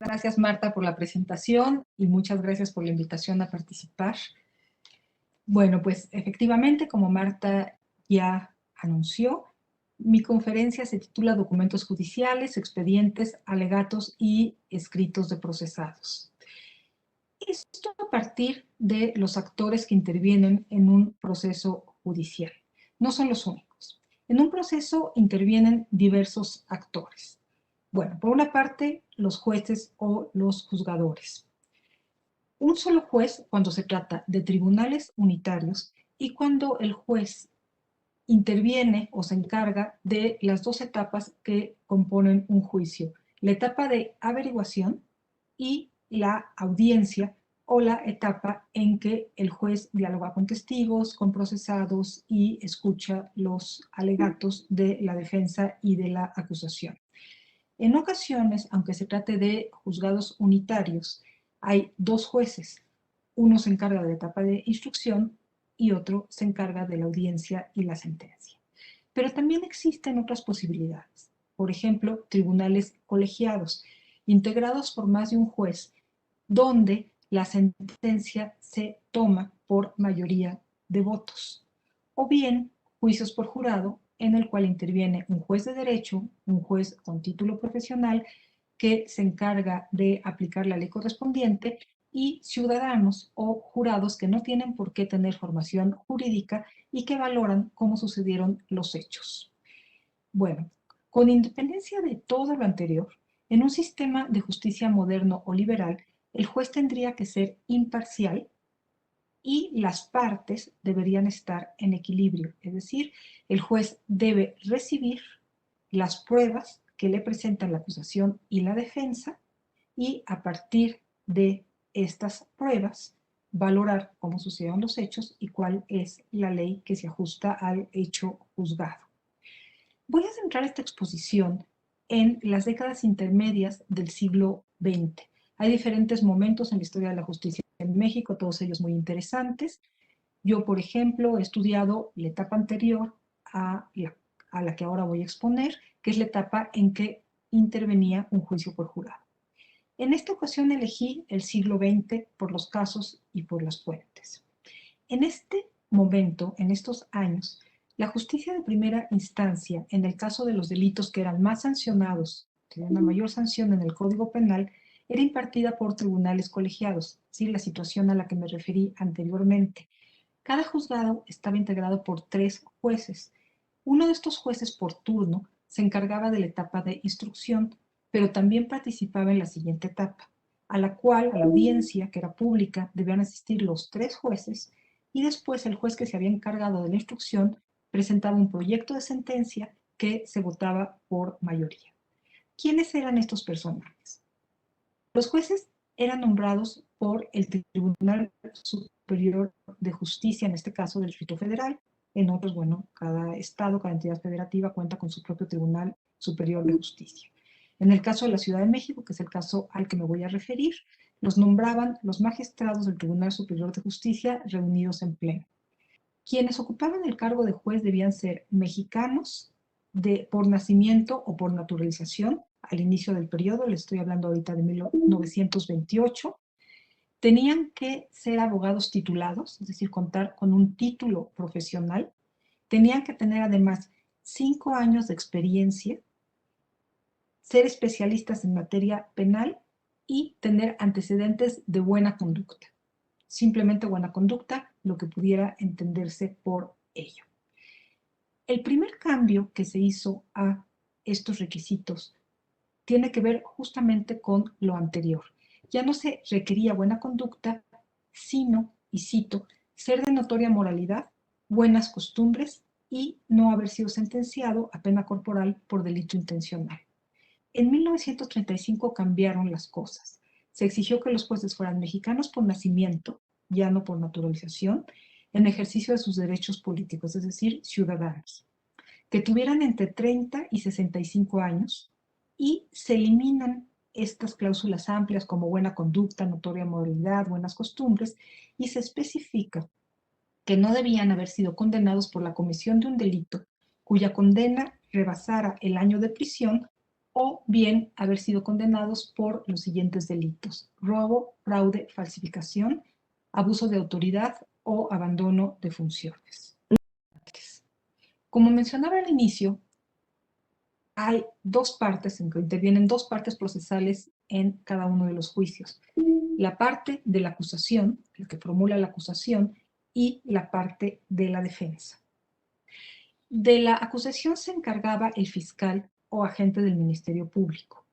Gracias, Marta, por la presentación y muchas gracias por la invitación a participar. Bueno, pues efectivamente, como Marta ya anunció, mi conferencia se titula Documentos judiciales, expedientes, alegatos y escritos de procesados. Esto a partir de los actores que intervienen en un proceso judicial. No son los únicos. En un proceso intervienen diversos actores. Bueno, por una parte, los jueces o los juzgadores. Un solo juez cuando se trata de tribunales unitarios y cuando el juez interviene o se encarga de las dos etapas que componen un juicio, la etapa de averiguación y la audiencia o la etapa en que el juez dialoga con testigos, con procesados y escucha los alegatos de la defensa y de la acusación. En ocasiones, aunque se trate de juzgados unitarios, hay dos jueces. Uno se encarga de la etapa de instrucción y otro se encarga de la audiencia y la sentencia. Pero también existen otras posibilidades. Por ejemplo, tribunales colegiados, integrados por más de un juez, donde la sentencia se toma por mayoría de votos. O bien, juicios por jurado, en el cual interviene un juez de derecho, un juez con título profesional, que se encarga de aplicar la ley correspondiente, y ciudadanos o jurados que no tienen por qué tener formación jurídica y que valoran cómo sucedieron los hechos. Bueno, con independencia de todo lo anterior, en un sistema de justicia moderno o liberal, el juez tendría que ser imparcial y las partes deberían estar en equilibrio, es decir, el juez debe recibir las pruebas que le presentan la acusación y la defensa y a partir de estas pruebas valorar cómo sucedieron los hechos y cuál es la ley que se ajusta al hecho juzgado. Voy a centrar esta exposición en las décadas intermedias del siglo XX. Hay diferentes momentos en la historia de la justicia en México, todos ellos muy interesantes. Yo, por ejemplo, he estudiado la etapa anterior a la que ahora voy a exponer, que es la etapa en que intervenía un juicio por jurado. En esta ocasión elegí el siglo XX por los casos y por las fuentes. En este momento, en estos años, la justicia de primera instancia, en el caso de los delitos que eran más sancionados, tenían una mayor sanción en el Código Penal, era impartida por tribunales colegiados, ¿sí? La situación a la que me referí anteriormente. Cada juzgado estaba integrado por 3 jueces. Uno de estos jueces por turno se encargaba de la etapa de instrucción, pero también participaba en la siguiente etapa, a la cual, a la audiencia, que era pública, debían asistir los 3 jueces y después el juez que se había encargado de la instrucción presentaba un proyecto de sentencia que se votaba por mayoría. ¿Quiénes eran estos personajes? Los jueces eran nombrados por el Tribunal Superior de Justicia, en este caso del Distrito Federal. En otros, bueno, cada estado, cada entidad federativa cuenta con su propio Tribunal Superior de Justicia. En el caso de la Ciudad de México, que es el caso al que me voy a referir, los nombraban los magistrados del Tribunal Superior de Justicia reunidos en pleno. Quienes ocupaban el cargo de juez debían ser mexicanos por nacimiento o por naturalización al inicio del periodo, le estoy hablando ahorita de 1928, tenían que ser abogados titulados, es decir, contar con un título profesional, tenían que tener además 5 años de experiencia, ser especialistas en materia penal y tener antecedentes de buena conducta. Simplemente buena conducta, lo que pudiera entenderse por ello. El primer cambio que se hizo a estos requisitos tiene que ver justamente con lo anterior. Ya no se requería buena conducta, sino, y cito, ser de notoria moralidad, buenas costumbres y no haber sido sentenciado a pena corporal por delito intencional. En 1935 cambiaron las cosas. Se exigió que los jueces fueran mexicanos por nacimiento, ya no por naturalización, en ejercicio de sus derechos políticos, es decir, ciudadanos, que tuvieran entre 30 y 65 años y se eliminan estas cláusulas amplias como buena conducta, notoria moralidad, buenas costumbres y se especifica que no debían haber sido condenados por la comisión de un delito cuya condena rebasara el año de prisión o bien haber sido condenados por los siguientes delitos: robo, fraude, falsificación, abuso de autoridad o abandono de funciones. Como mencionaba al inicio, hay dos partes en que intervienen dos partes procesales en cada uno de los juicios. La parte de la acusación, el que formula la acusación, y la parte de la defensa. De la acusación se encargaba el fiscal o agente del Ministerio Público.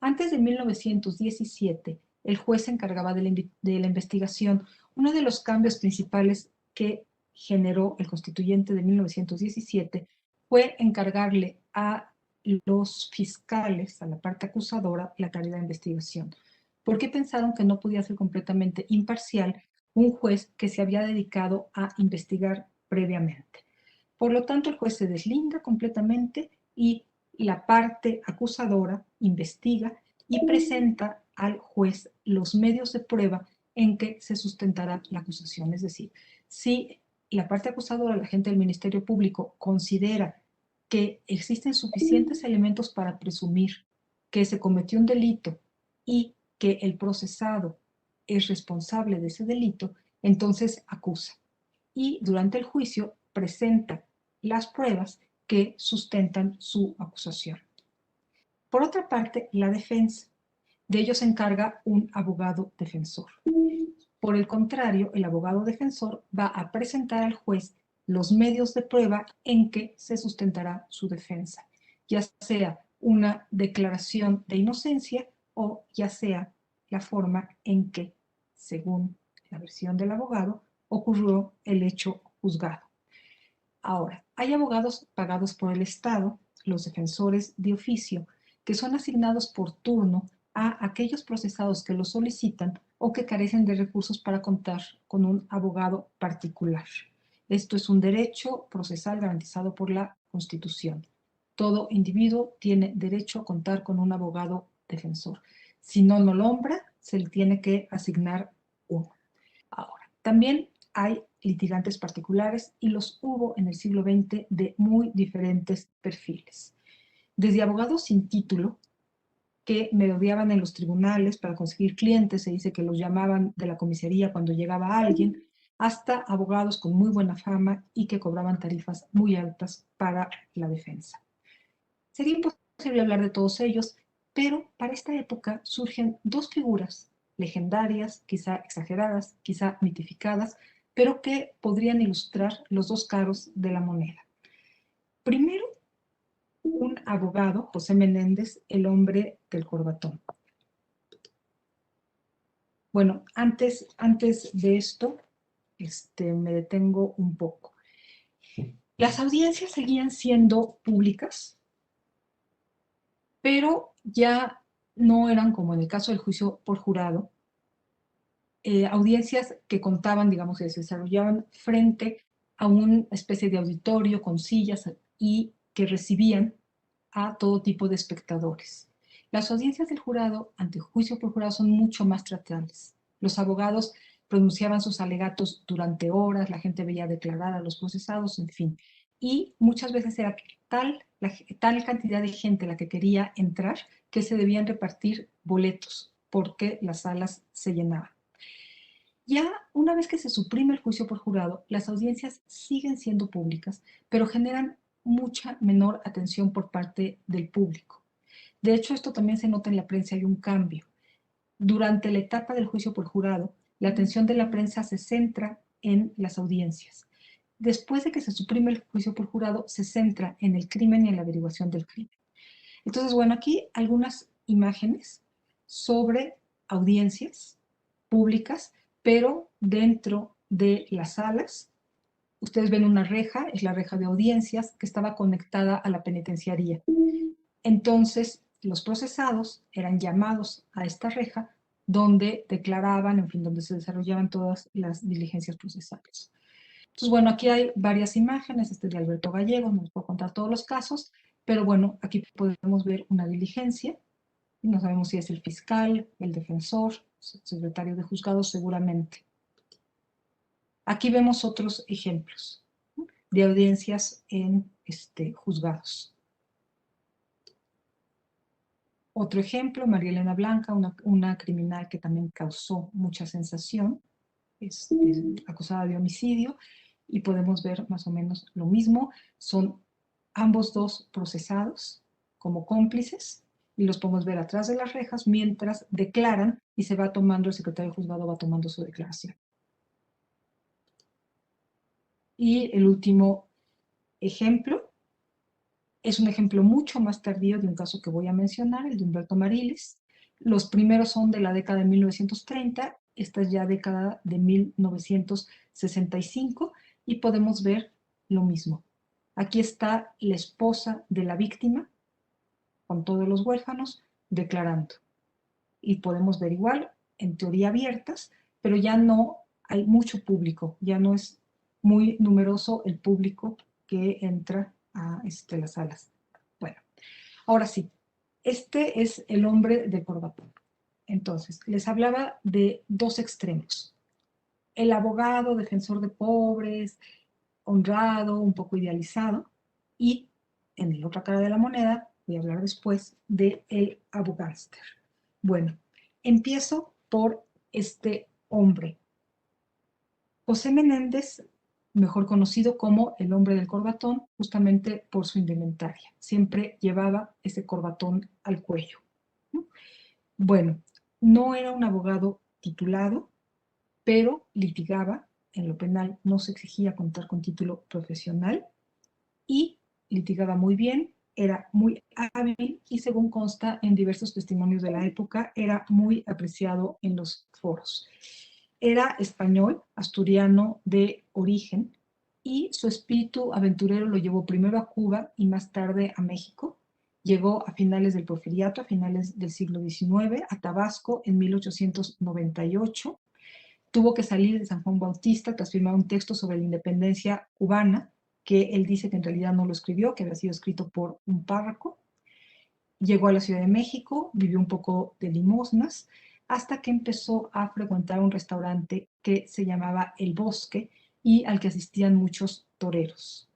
Antes de 1917, el juez se encargaba de la investigación. Uno de los cambios principales que generó el constituyente de 1917 fue encargarle a los fiscales, a la parte acusadora, la tarea de investigación, porque pensaron que no podía ser completamente imparcial un juez que se había dedicado a investigar previamente. Por lo tanto, el juez se deslinda completamente y la parte acusadora investiga y presenta al juez los medios de prueba en que se sustentará la acusación. Es decir, si la parte acusadora, la gente del Ministerio Público, considera que existen suficientes elementos para presumir que se cometió un delito y que el procesado es responsable de ese delito, entonces acusa. Y durante el juicio presenta las pruebas que sustentan su acusación. Por otra parte, la defensa. De ello se encarga un abogado defensor. Por el contrario, el abogado defensor va a presentar al juez los medios de prueba en que se sustentará su defensa, ya sea una declaración de inocencia o ya sea la forma en que, según la versión del abogado, ocurrió el hecho juzgado. Ahora, hay abogados pagados por el Estado, los defensores de oficio, que son asignados por turno a aquellos procesados que lo solicitan o que carecen de recursos para contar con un abogado particular. Esto es un derecho procesal garantizado por la Constitución. Todo individuo tiene derecho a contar con un abogado defensor. Si no lo nombra, se le tiene que asignar uno. Ahora, también hay litigantes particulares y los hubo en el siglo XX de muy diferentes perfiles. Desde abogados sin título, que merodeaban en los tribunales para conseguir clientes, se dice que los llamaban de la comisaría cuando llegaba alguien, hasta abogados con muy buena fama y que cobraban tarifas muy altas para la defensa. Sería imposible hablar de todos ellos, pero para esta época surgen dos figuras legendarias, quizá exageradas, quizá mitificadas, pero que podrían ilustrar los dos caros de la moneda. Primero, un abogado, José Menéndez, el hombre del corbatón. Bueno, antes de esto, me detengo un poco. Las audiencias seguían siendo públicas, pero ya no eran como en el caso del juicio por jurado, audiencias que contaban, digamos, que se desarrollaban frente a una especie de auditorio con sillas y que recibían a todo tipo de espectadores. Las audiencias del jurado ante juicio por jurado son mucho más tratables. Los abogados pronunciaban sus alegatos durante horas, la gente veía declarar a los procesados, en fin. Y muchas veces era tal cantidad de gente la que quería entrar que se debían repartir boletos porque las salas se llenaban. Ya una vez que se suprime el juicio por jurado, las audiencias siguen siendo públicas, pero generan mucha menor atención por parte del público. De hecho, esto también se nota en la prensa, hay un cambio. Durante la etapa del juicio por jurado, la atención de la prensa se centra en las audiencias. Después de que se suprime el juicio por jurado, se centra en el crimen y en la averiguación del crimen. Entonces, bueno, aquí algunas imágenes sobre audiencias públicas, pero dentro de las salas. Ustedes ven una reja, es la reja de audiencias, que estaba conectada a la penitenciaría. Entonces, los procesados eran llamados a esta reja donde declaraban, en fin, donde se desarrollaban todas las diligencias procesales. Entonces, bueno, aquí hay varias imágenes, de Alberto Gallego, no les puedo contar todos los casos, pero bueno, aquí podemos ver una diligencia, no sabemos si es el fiscal, el defensor, el secretario de juzgados seguramente. Aquí vemos otros ejemplos de audiencias en juzgados. Otro ejemplo, María Elena Blanca, una criminal que también causó mucha sensación, acusada de homicidio, y podemos ver más o menos lo mismo. Son ambos dos procesados como cómplices, y los podemos ver atrás de las rejas mientras declaran y se va tomando, el secretario de juzgado va tomando su declaración. Y el último ejemplo es un ejemplo mucho más tardío de un caso que voy a mencionar, el de Humberto Mariles. Los primeros son de la década de 1930, esta es ya década de 1965, y podemos ver lo mismo. Aquí está la esposa de la víctima, con todos los huérfanos, declarando. Y podemos ver igual, en teoría abiertas, pero ya no hay mucho público, ya no es muy numeroso el público que entra a las salas. Bueno, ahora sí, este es el hombre de Corbatón. Entonces, les hablaba de dos extremos. El abogado, defensor de pobres, honrado, un poco idealizado, y en la otra cara de la moneda, voy a hablar después, de el abogánster. Bueno, empiezo por este hombre. José Menéndez, mejor conocido como el hombre del corbatón, justamente por su indumentaria. Siempre llevaba ese corbatón al cuello. Bueno, no era un abogado titulado, pero litigaba en lo penal, no se exigía contar con título profesional y litigaba muy bien, era muy hábil y según consta en diversos testimonios de la época, era muy apreciado en los foros. Era español, asturiano de origen, y su espíritu aventurero lo llevó primero a Cuba y más tarde a México. Llegó a finales del Porfiriato, a finales del siglo XIX, a Tabasco en 1898. Tuvo que salir de San Juan Bautista tras firmar un texto sobre la independencia cubana, que él dice que en realidad no lo escribió, que había sido escrito por un párroco. Llegó a la Ciudad de México, vivió un poco de limosnas, hasta que empezó a frecuentar un restaurante que se llamaba El Bosque y al que asistían muchos toreros.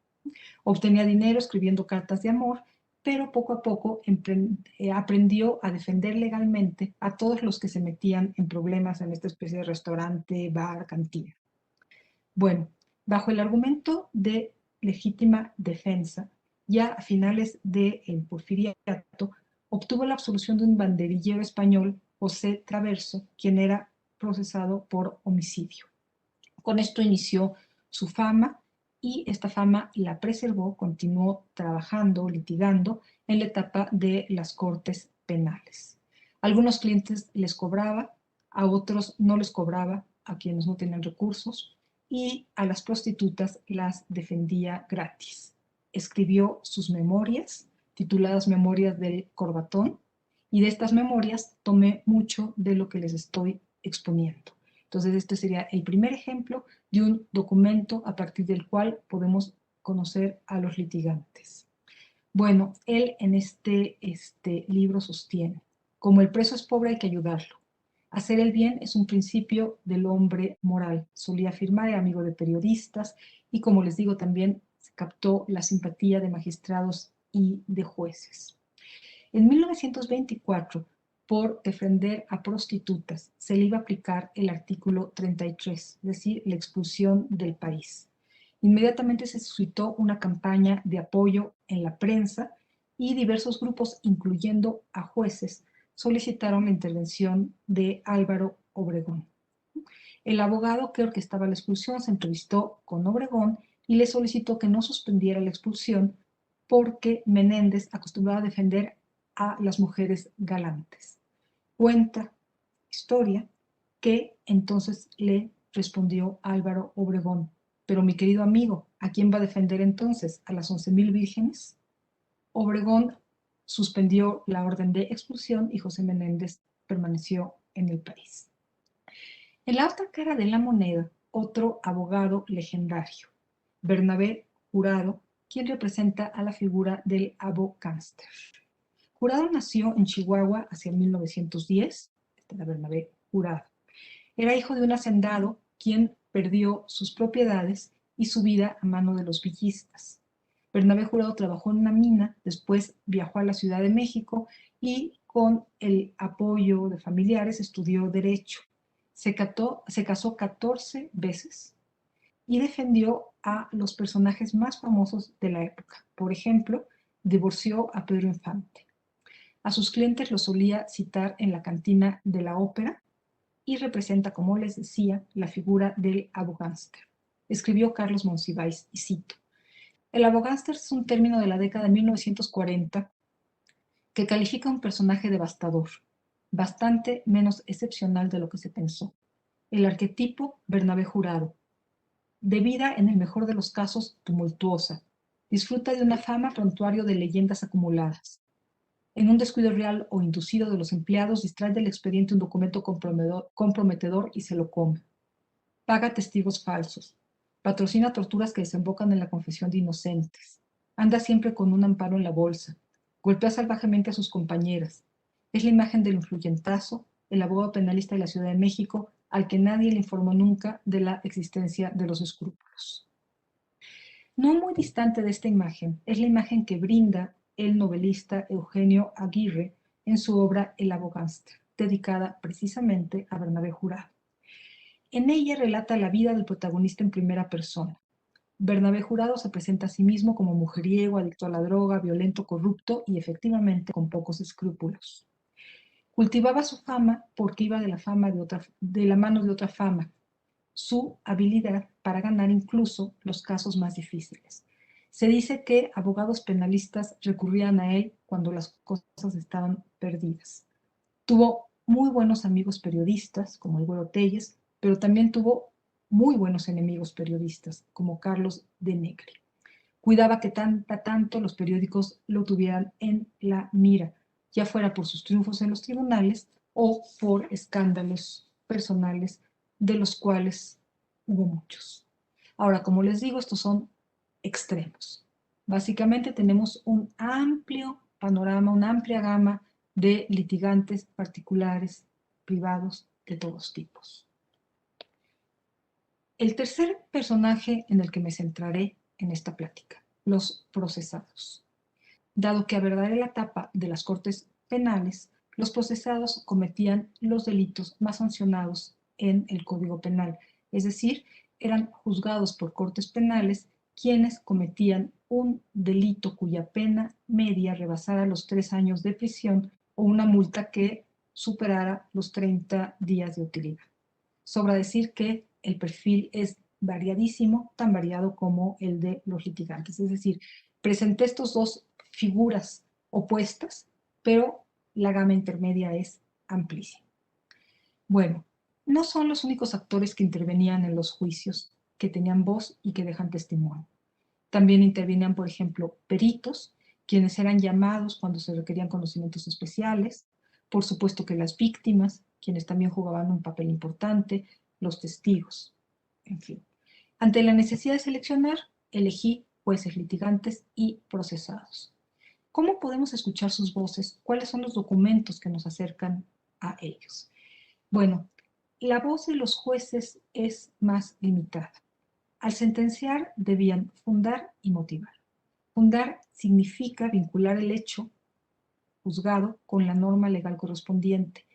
Obtenía dinero escribiendo cartas de amor, pero poco a poco aprendió a defender legalmente a todos los que se metían en problemas en esta especie de restaurante, bar, cantina. Bueno, bajo el argumento de legítima defensa, ya a finales del Porfiriato, obtuvo la absolución de un banderillero español, José Traverso, quien era procesado por homicidio. Con esto inició su fama y esta fama la preservó, continuó trabajando, litigando en la etapa de las cortes penales. A algunos clientes les cobraba, a otros no les cobraba, a quienes no tenían recursos, y a las prostitutas las defendía gratis. Escribió sus memorias, tituladas Memorias del Corbatón, y de estas memorias tomé mucho de lo que les estoy exponiendo. Entonces, este sería el primer ejemplo de un documento a partir del cual podemos conocer a los litigantes. Bueno, él en este libro sostiene, como el preso es pobre hay que ayudarlo. Hacer el bien es un principio del hombre moral. Solía afirmar, era amigo de periodistas y, como les digo, también se captó la simpatía de magistrados y de jueces. En 1924, por defender a prostitutas, se le iba a aplicar el artículo 33, es decir, la expulsión del país. Inmediatamente se suscitó una campaña de apoyo en la prensa y diversos grupos, incluyendo a jueces, solicitaron la intervención de Álvaro Obregón. El abogado que orquestaba la expulsión se entrevistó con Obregón y le solicitó que no suspendiera la expulsión porque Menéndez acostumbraba a defender a las mujeres galantes. Cuenta historia que entonces le respondió Álvaro Obregón, pero mi querido amigo, ¿a quién va a defender entonces? ¿A las 11,000 vírgenes? Obregón suspendió la orden de expulsión y José Menéndez permaneció en el país. En la otra cara de la moneda, otro abogado legendario, Bernabé Jurado, quien representa a la figura del abogánster. Jurado nació en Chihuahua hacia 1910, este era Bernabé Jurado. Era hijo de un hacendado quien perdió sus propiedades y su vida a mano de los villistas. Bernabé Jurado trabajó en una mina, después viajó a la Ciudad de México y con el apoyo de familiares, estudió Derecho. Se casó 14 veces y defendió a los personajes más famosos de la época. Por ejemplo, divorció a Pedro Infante. A sus clientes los solía citar en la cantina de la ópera y representa, como les decía, la figura del abogánster. Escribió Carlos Monsiváis, y cito: el abogánster es un término de la década de 1940 que califica a un personaje devastador, bastante menos excepcional de lo que se pensó. El arquetipo Bernabé Jurado, de vida en el mejor de los casos tumultuosa, disfruta de una fama prontuario de leyendas acumuladas. En un descuido real o inducido de los empleados, distrae del expediente un documento comprometedor y se lo come. Paga testigos falsos. Patrocina torturas que desembocan en la confesión de inocentes. Anda siempre con un amparo en la bolsa. Golpea salvajemente a sus compañeras. Es la imagen del influyentazo, el abogado penalista de la Ciudad de México, al que nadie le informó nunca de la existencia de los escrúpulos. No muy distante de esta imagen es la imagen que brinda el novelista Eugenio Aguirre en su obra El abogánster, dedicada precisamente a Bernabé Jurado. En ella relata la vida del protagonista en primera persona. Bernabé Jurado se presenta a sí mismo como mujeriego, adicto a la droga, violento, corrupto y efectivamente con pocos escrúpulos. Cultivaba su fama porque iba de la mano de otra fama, su habilidad para ganar incluso los casos más difíciles. Se dice que abogados penalistas recurrían a él cuando las cosas estaban perdidas. Tuvo muy buenos amigos periodistas, como el Güero Telles, pero también tuvo muy buenos enemigos periodistas, como Carlos de Negri. Cuidaba que tanto los periódicos lo tuvieran en la mira, ya fuera por sus triunfos en los tribunales o por escándalos personales, de los cuales hubo muchos. Ahora, como les digo, estos son extremos. Básicamente tenemos un amplio panorama, una amplia gama de litigantes particulares, privados, de todos tipos. El tercer personaje en el que me centraré en esta plática, los procesados. Dado que a verdadera la etapa de las cortes penales, los procesados cometían los delitos más sancionados en el Código Penal, es decir, eran juzgados por cortes penales quienes cometían un delito cuya pena media rebasara los 3 años de prisión o una multa que superara los 30 días de utilidad. Sobra decir que el perfil es variadísimo, tan variado como el de los litigantes. Es decir, presenté estos dos figuras opuestas, pero la gama intermedia es amplísima. Bueno, no son los únicos actores que intervenían en los juicios, que tenían voz y que dejan testimonio. También intervenían, por ejemplo, peritos, quienes eran llamados cuando se requerían conocimientos especiales, por supuesto que las víctimas, quienes también jugaban un papel importante, los testigos, en fin. Ante la necesidad de seleccionar, elegí jueces litigantes y procesados. ¿Cómo podemos escuchar sus voces? ¿Cuáles son los documentos que nos acercan a ellos? Bueno, la voz de los jueces es más limitada. Al sentenciar debían fundar y motivar. Fundar significa vincular el hecho juzgado con la norma legal correspondiente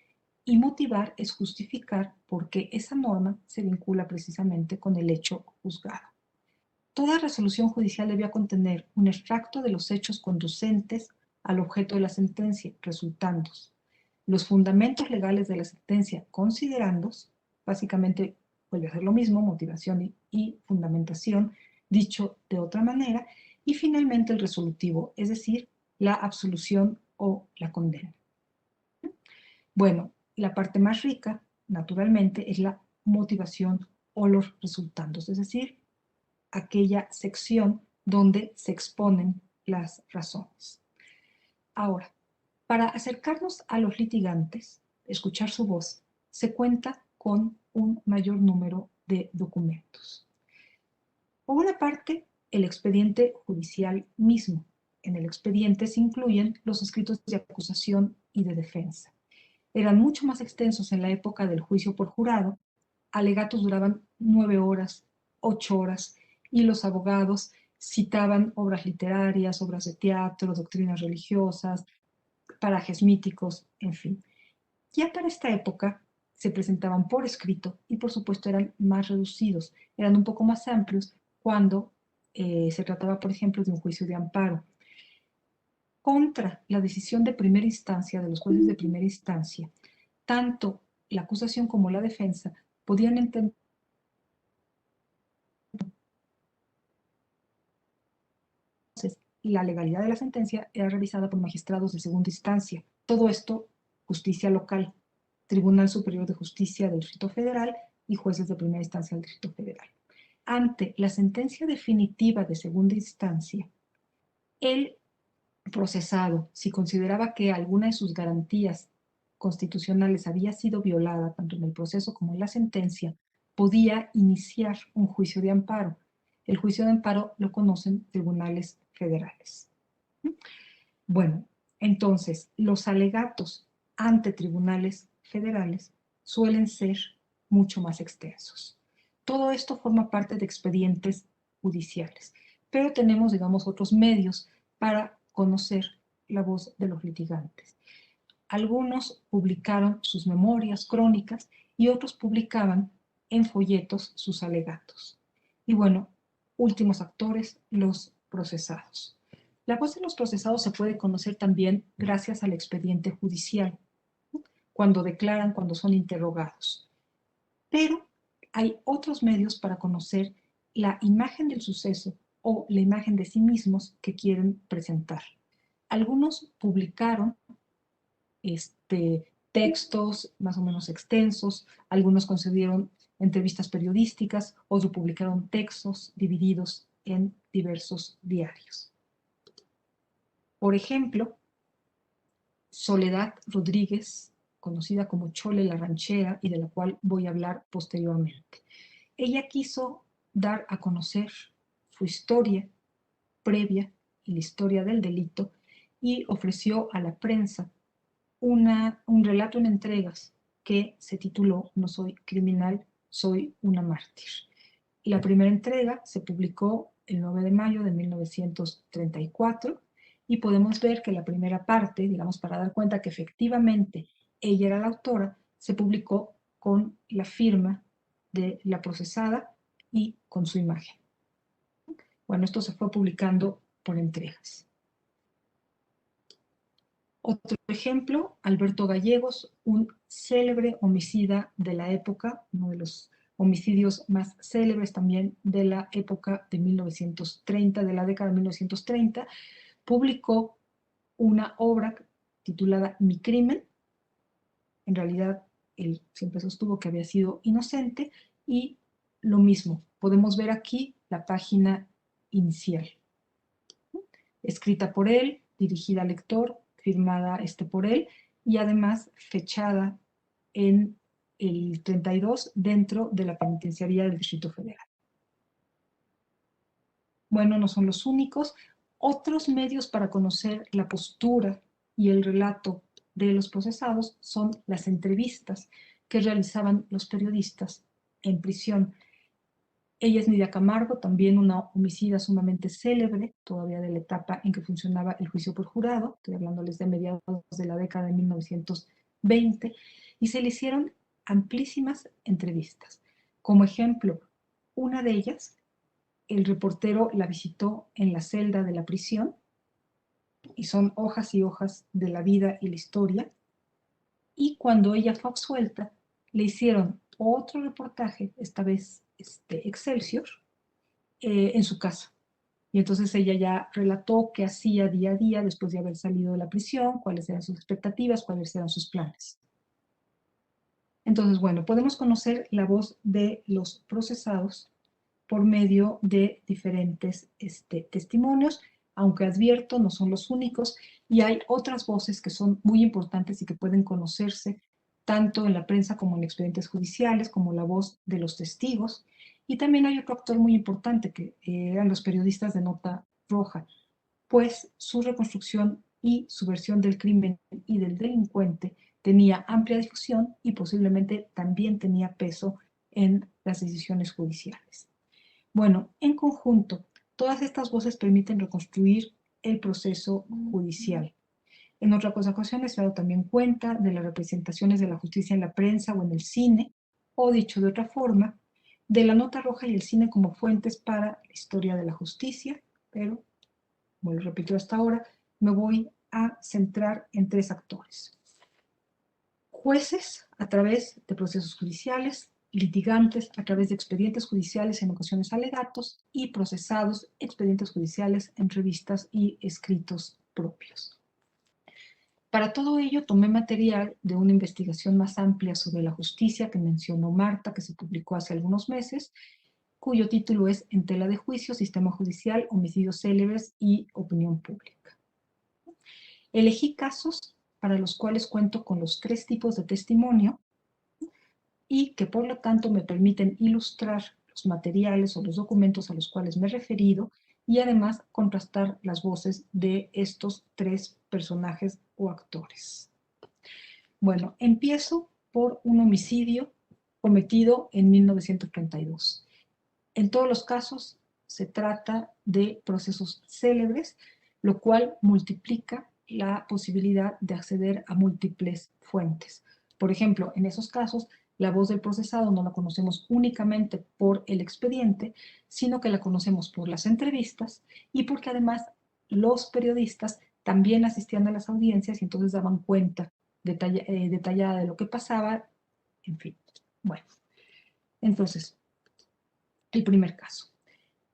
y motivar es justificar por qué esa norma se vincula precisamente con el hecho juzgado. Toda resolución judicial debía contener un extracto de los hechos conducentes al objeto de la sentencia, resultandos, los fundamentos legales de la sentencia, considerandos, básicamente vuelve a ser lo mismo, motivación y fundamentación, dicho de otra manera, y finalmente el resolutivo, es decir, la absolución o la condena. Bueno, la parte más rica, naturalmente, es la motivación o los resultandos, es decir, aquella sección donde se exponen las razones. Ahora, para acercarnos a los litigantes, escuchar su voz, se cuenta con un mayor número de documentos. Por una parte, el expediente judicial mismo. En el expediente se incluyen los escritos de acusación y de defensa. Eran mucho más extensos en la época del juicio por jurado. Alegatos duraban 9 horas, 8 horas, y los abogados citaban obras literarias, obras de teatro, doctrinas religiosas, parajes míticos, en fin. Ya para esta época se presentaban por escrito y por supuesto eran más reducidos, eran un poco más amplios cuando se trataba, por ejemplo, de un juicio de amparo. Contra la decisión de primera instancia, de los jueces de primera instancia, tanto la acusación como la defensa podían entender la legalidad de la sentencia era revisada por magistrados de segunda instancia. Todo esto, justicia local, Tribunal Superior de Justicia del Distrito Federal y jueces de primera instancia del Distrito Federal. Ante la sentencia definitiva de segunda instancia, el procesado, si consideraba que alguna de sus garantías constitucionales había sido violada, tanto en el proceso como en la sentencia, podía iniciar un juicio de amparo. El juicio de amparo lo conocen tribunales federales. Bueno, entonces, los alegatos ante tribunales federales suelen ser mucho más extensos. Todo esto forma parte de expedientes judiciales, pero tenemos, digamos, otros medios para conocer la voz de los litigantes. Algunos publicaron sus memorias, crónicas, y otros publicaban en folletos sus alegatos. Y bueno, últimos actores, los procesados. La voz de los procesados se puede conocer también gracias al expediente judicial, cuando declaran, cuando son interrogados. Pero hay otros medios para conocer la imagen del suceso o la imagen de sí mismos que quieren presentar. Algunos publicaron textos más o menos extensos, algunos concedieron entrevistas periodísticas, otros publicaron textos divididos en diversos diarios. Por ejemplo, Soledad Rodríguez, conocida como Chole la Ranchera y de la cual voy a hablar posteriormente. Ella quiso dar a conocer su historia previa y la historia del delito y ofreció a la prensa un relato en entregas que se tituló No soy criminal, soy una mártir. La primera entrega se publicó el 9 de mayo de 1934 y podemos ver que la primera parte, digamos, para dar cuenta que efectivamente ella era la autora, se publicó con la firma de la procesada y con su imagen. Bueno, esto se fue publicando por entregas. Otro ejemplo, Alberto Gallegos, un célebre homicida de la época, uno de los homicidios más célebres también de la época de 1930, de la década de 1930, publicó una obra titulada Mi crimen. En realidad, él siempre sostuvo que había sido inocente y lo mismo, podemos ver aquí la página inicial, escrita por él, dirigida al lector, firmada por él y además fechada en el 32 dentro de la penitenciaría del Distrito Federal. Bueno, no son los únicos. Otros medios para conocer la postura y el relato de los procesados son las entrevistas que realizaban los periodistas en prisión. Ella es Nidia Camargo, también una homicida sumamente célebre, todavía de la etapa en que funcionaba el juicio por jurado, estoy hablándoles de mediados de la década de 1920, y se le hicieron amplísimas entrevistas. Como ejemplo, una de ellas, el reportero la visitó en la celda de la prisión, y son hojas y hojas de la vida y la historia, y cuando ella fue absuelta, le hicieron otro reportaje, esta vez Excelsior, en su casa. Y entonces ella ya relató qué hacía día a día después de haber salido de la prisión, cuáles eran sus expectativas, cuáles eran sus planes. Entonces, bueno, podemos conocer la voz de los procesados por medio de diferentes testimonios, aunque advierto, no son los únicos, y hay otras voces que son muy importantes y que pueden conocerse tanto en la prensa como en expedientes judiciales, como la voz de los testigos. Y también hay otro actor muy importante, que eran los periodistas de nota roja, pues su reconstrucción y su versión del crimen y del delincuente tenía amplia difusión y posiblemente también tenía peso en las decisiones judiciales. Bueno, en conjunto, todas estas voces permiten reconstruir el proceso judicial. En otras ocasiones se ha dado también cuenta de las representaciones de la justicia en la prensa o en el cine, o dicho de otra forma, de la nota roja y el cine como fuentes para la historia de la justicia, pero, como lo repito hasta ahora, me voy a centrar en 3 actores. Jueces a través de procesos judiciales, litigantes a través de expedientes judiciales en ocasiones alegatos y procesados, expedientes judiciales, entrevistas y escritos propios. Para todo ello tomé material de una investigación más amplia sobre la justicia que mencionó Marta, que se publicó hace algunos meses, cuyo título es En tela de juicio, sistema judicial, homicidios célebres y opinión pública. Elegí casos para los cuales cuento con los 3 tipos de testimonio y que por lo tanto me permiten ilustrar los materiales o los documentos a los cuales me he referido y además contrastar las voces de estos 3 personajes o actores. Bueno, empiezo por un homicidio cometido en 1932. En todos los casos se trata de procesos célebres, lo cual multiplica la posibilidad de acceder a múltiples fuentes. Por ejemplo, en esos casos, la voz del procesado no la conocemos únicamente por el expediente, sino que la conocemos por las entrevistas y porque además los periodistas también asistían a las audiencias y entonces daban cuenta detallada de lo que pasaba, en fin. Bueno, entonces, el primer caso.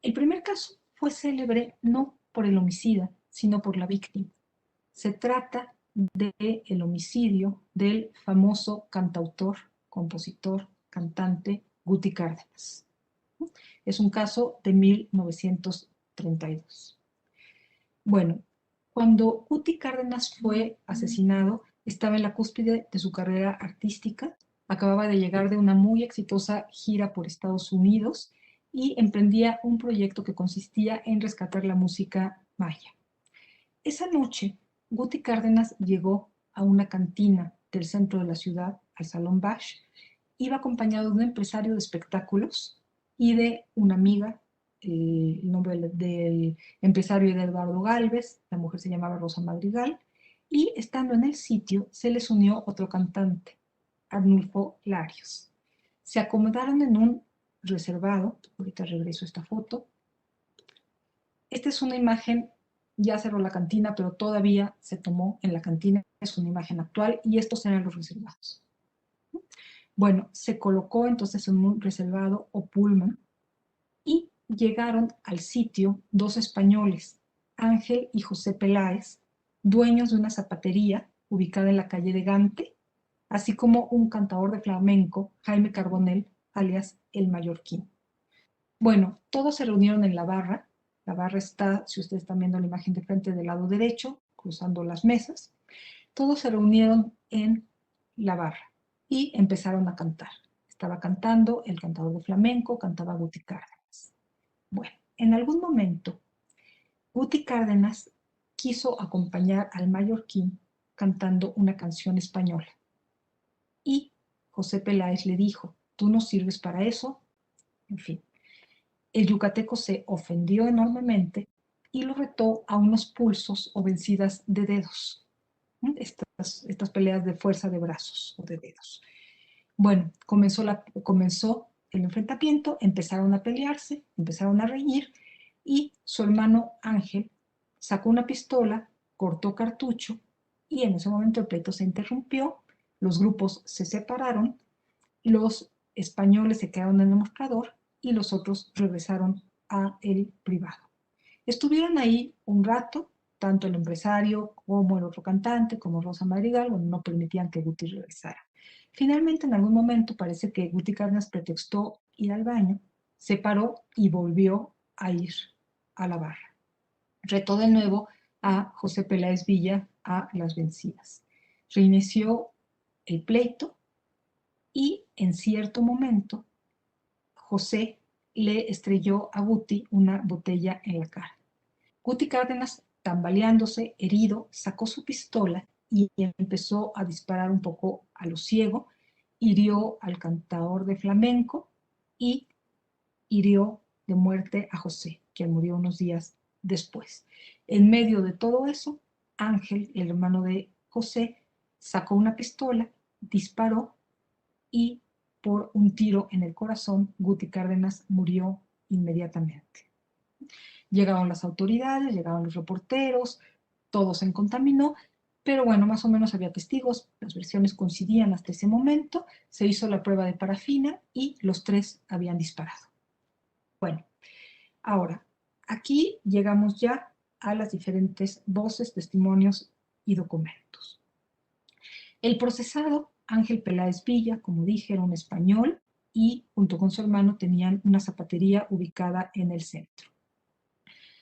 El primer caso fue célebre no por el homicida, sino por la víctima. Se trata del homicidio del famoso cantautor, compositor, cantante Guti Cárdenas. Es un caso de 1932. Bueno, cuando Guti Cárdenas fue asesinado, estaba en la cúspide de su carrera artística, acababa de llegar de una muy exitosa gira por Estados Unidos y emprendía un proyecto que consistía en rescatar la música maya. Esa noche, Guti Cárdenas llegó a una cantina del centro de la ciudad, al Salón Bash. Iba acompañado de un empresario de espectáculos y de una amiga. El nombre del empresario era Eduardo Galvez, la mujer se llamaba Rosa Madrigal, y estando en el sitio se les unió otro cantante, Arnulfo Larios. Se acomodaron en un reservado, ahorita regreso a esta foto. Esta es una imagen, ya cerró la cantina, pero todavía se tomó en la cantina, es una imagen actual y estos eran los reservados. Bueno, se colocó entonces en un reservado o pullman y llegaron al sitio 2 españoles, Ángel y José Peláez, dueños de una zapatería ubicada en la calle de Gante, así como un cantador de flamenco, Jaime Carbonell, alias El Mallorquín. Bueno, todos se reunieron en la barra. La barra está, si ustedes están viendo la imagen de frente, del lado derecho, cruzando las mesas. Todos se reunieron en la barra y empezaron a cantar. Estaba cantando el cantador de flamenco, cantaba Guti Cárdenas. Bueno, en algún momento, Guti Cárdenas quiso acompañar al mallorquín cantando una canción española. Y José Peláez le dijo, tú no sirves para eso. En fin, el yucateco se ofendió enormemente y lo retó a unos pulsos o vencidas de dedos. Estas peleas de fuerza de brazos o de dedos. Bueno, comenzó el enfrentamiento, empezaron a pelearse, empezaron a reñir y su hermano Ángel sacó una pistola, cortó cartucho y en ese momento el pleito se interrumpió, los grupos se separaron, los españoles se quedaron en el mostrador y los otros regresaron a el privado. Estuvieron ahí un rato, tanto el empresario como el otro cantante, como Rosa Madrigal, bueno, no permitían que Guti regresara. Finalmente, en algún momento, parece que Guti Cárdenas pretextó ir al baño, se paró y volvió a ir a la barra. Retó de nuevo a José Peláez Villa a las vencidas. Reinició el pleito y en cierto momento José le estrelló a Guti una botella en la cara. Guti Cárdenas, tambaleándose, herido, sacó su pistola y empezó a disparar un poco a lo ciego, hirió al cantador de flamenco y hirió de muerte a José, quien murió unos días después. En medio de todo eso, Ángel, el hermano de José, sacó una pistola, disparó y por un tiro en el corazón, Guti Cárdenas murió inmediatamente. Llegaron las autoridades, llegaron los reporteros, todo se contaminó, pero bueno, más o menos había testigos, las versiones coincidían hasta ese momento, se hizo la prueba de parafina y los tres habían disparado. Bueno, ahora, aquí llegamos ya a las diferentes voces, testimonios y documentos. El procesado, Ángel Peláez Villa, como dije, era un español y junto con su hermano tenían una zapatería ubicada en el centro.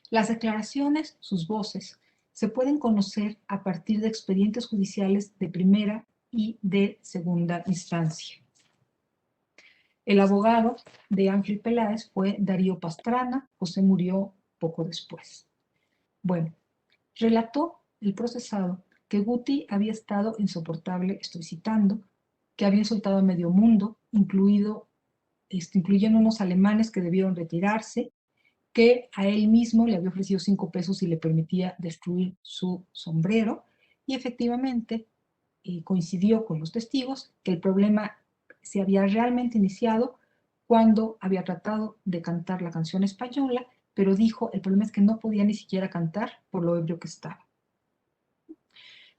Las declaraciones, sus voces, se pueden conocer a partir de expedientes judiciales de primera y de segunda instancia. El abogado de Ángel Peláez fue Darío Pastrana, José murió poco después. Bueno, relató el procesado que Guti había estado insoportable, estoy citando, que había insultado a medio mundo, incluyendo unos alemanes que debieron retirarse, que a él mismo le había ofrecido 5 pesos y le permitía destruir su sombrero, y efectivamente coincidió con los testigos que el problema se había realmente iniciado cuando había tratado de cantar la canción española, pero dijo, el problema es que no podía ni siquiera cantar por lo ebrio que estaba.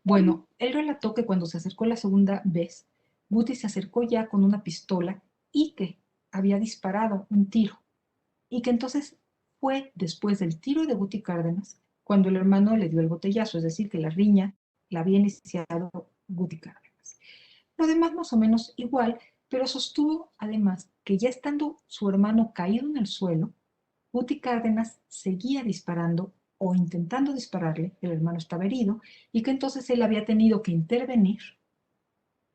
Bueno, él relató que cuando se acercó la segunda vez, Guti se acercó ya con una pistola y que había disparado un tiro, y que entonces fue después del tiro de Guti Cárdenas cuando el hermano le dio el botellazo, es decir, que la riña la había iniciado Guti Cárdenas. Lo demás más o menos igual, pero sostuvo además que ya estando su hermano caído en el suelo, Guti Cárdenas seguía disparando o intentando dispararle, el hermano estaba herido, y que entonces él había tenido que intervenir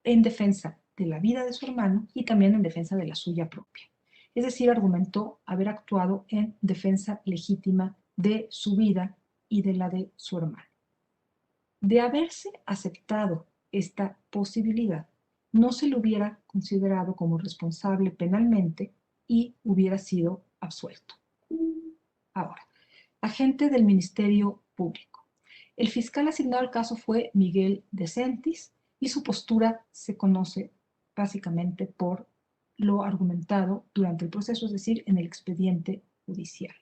en defensa de la vida de su hermano y también en defensa de la suya propia. Es decir, argumentó haber actuado en defensa legítima de su vida y de la de su hermano. De haberse aceptado esta posibilidad, no se le hubiera considerado como responsable penalmente y hubiera sido absuelto. Ahora, agente del Ministerio Público. El fiscal asignado al caso fue Miguel de Sentis y su postura se conoce básicamente por lo argumentado durante el proceso, es decir, en el expediente judicial.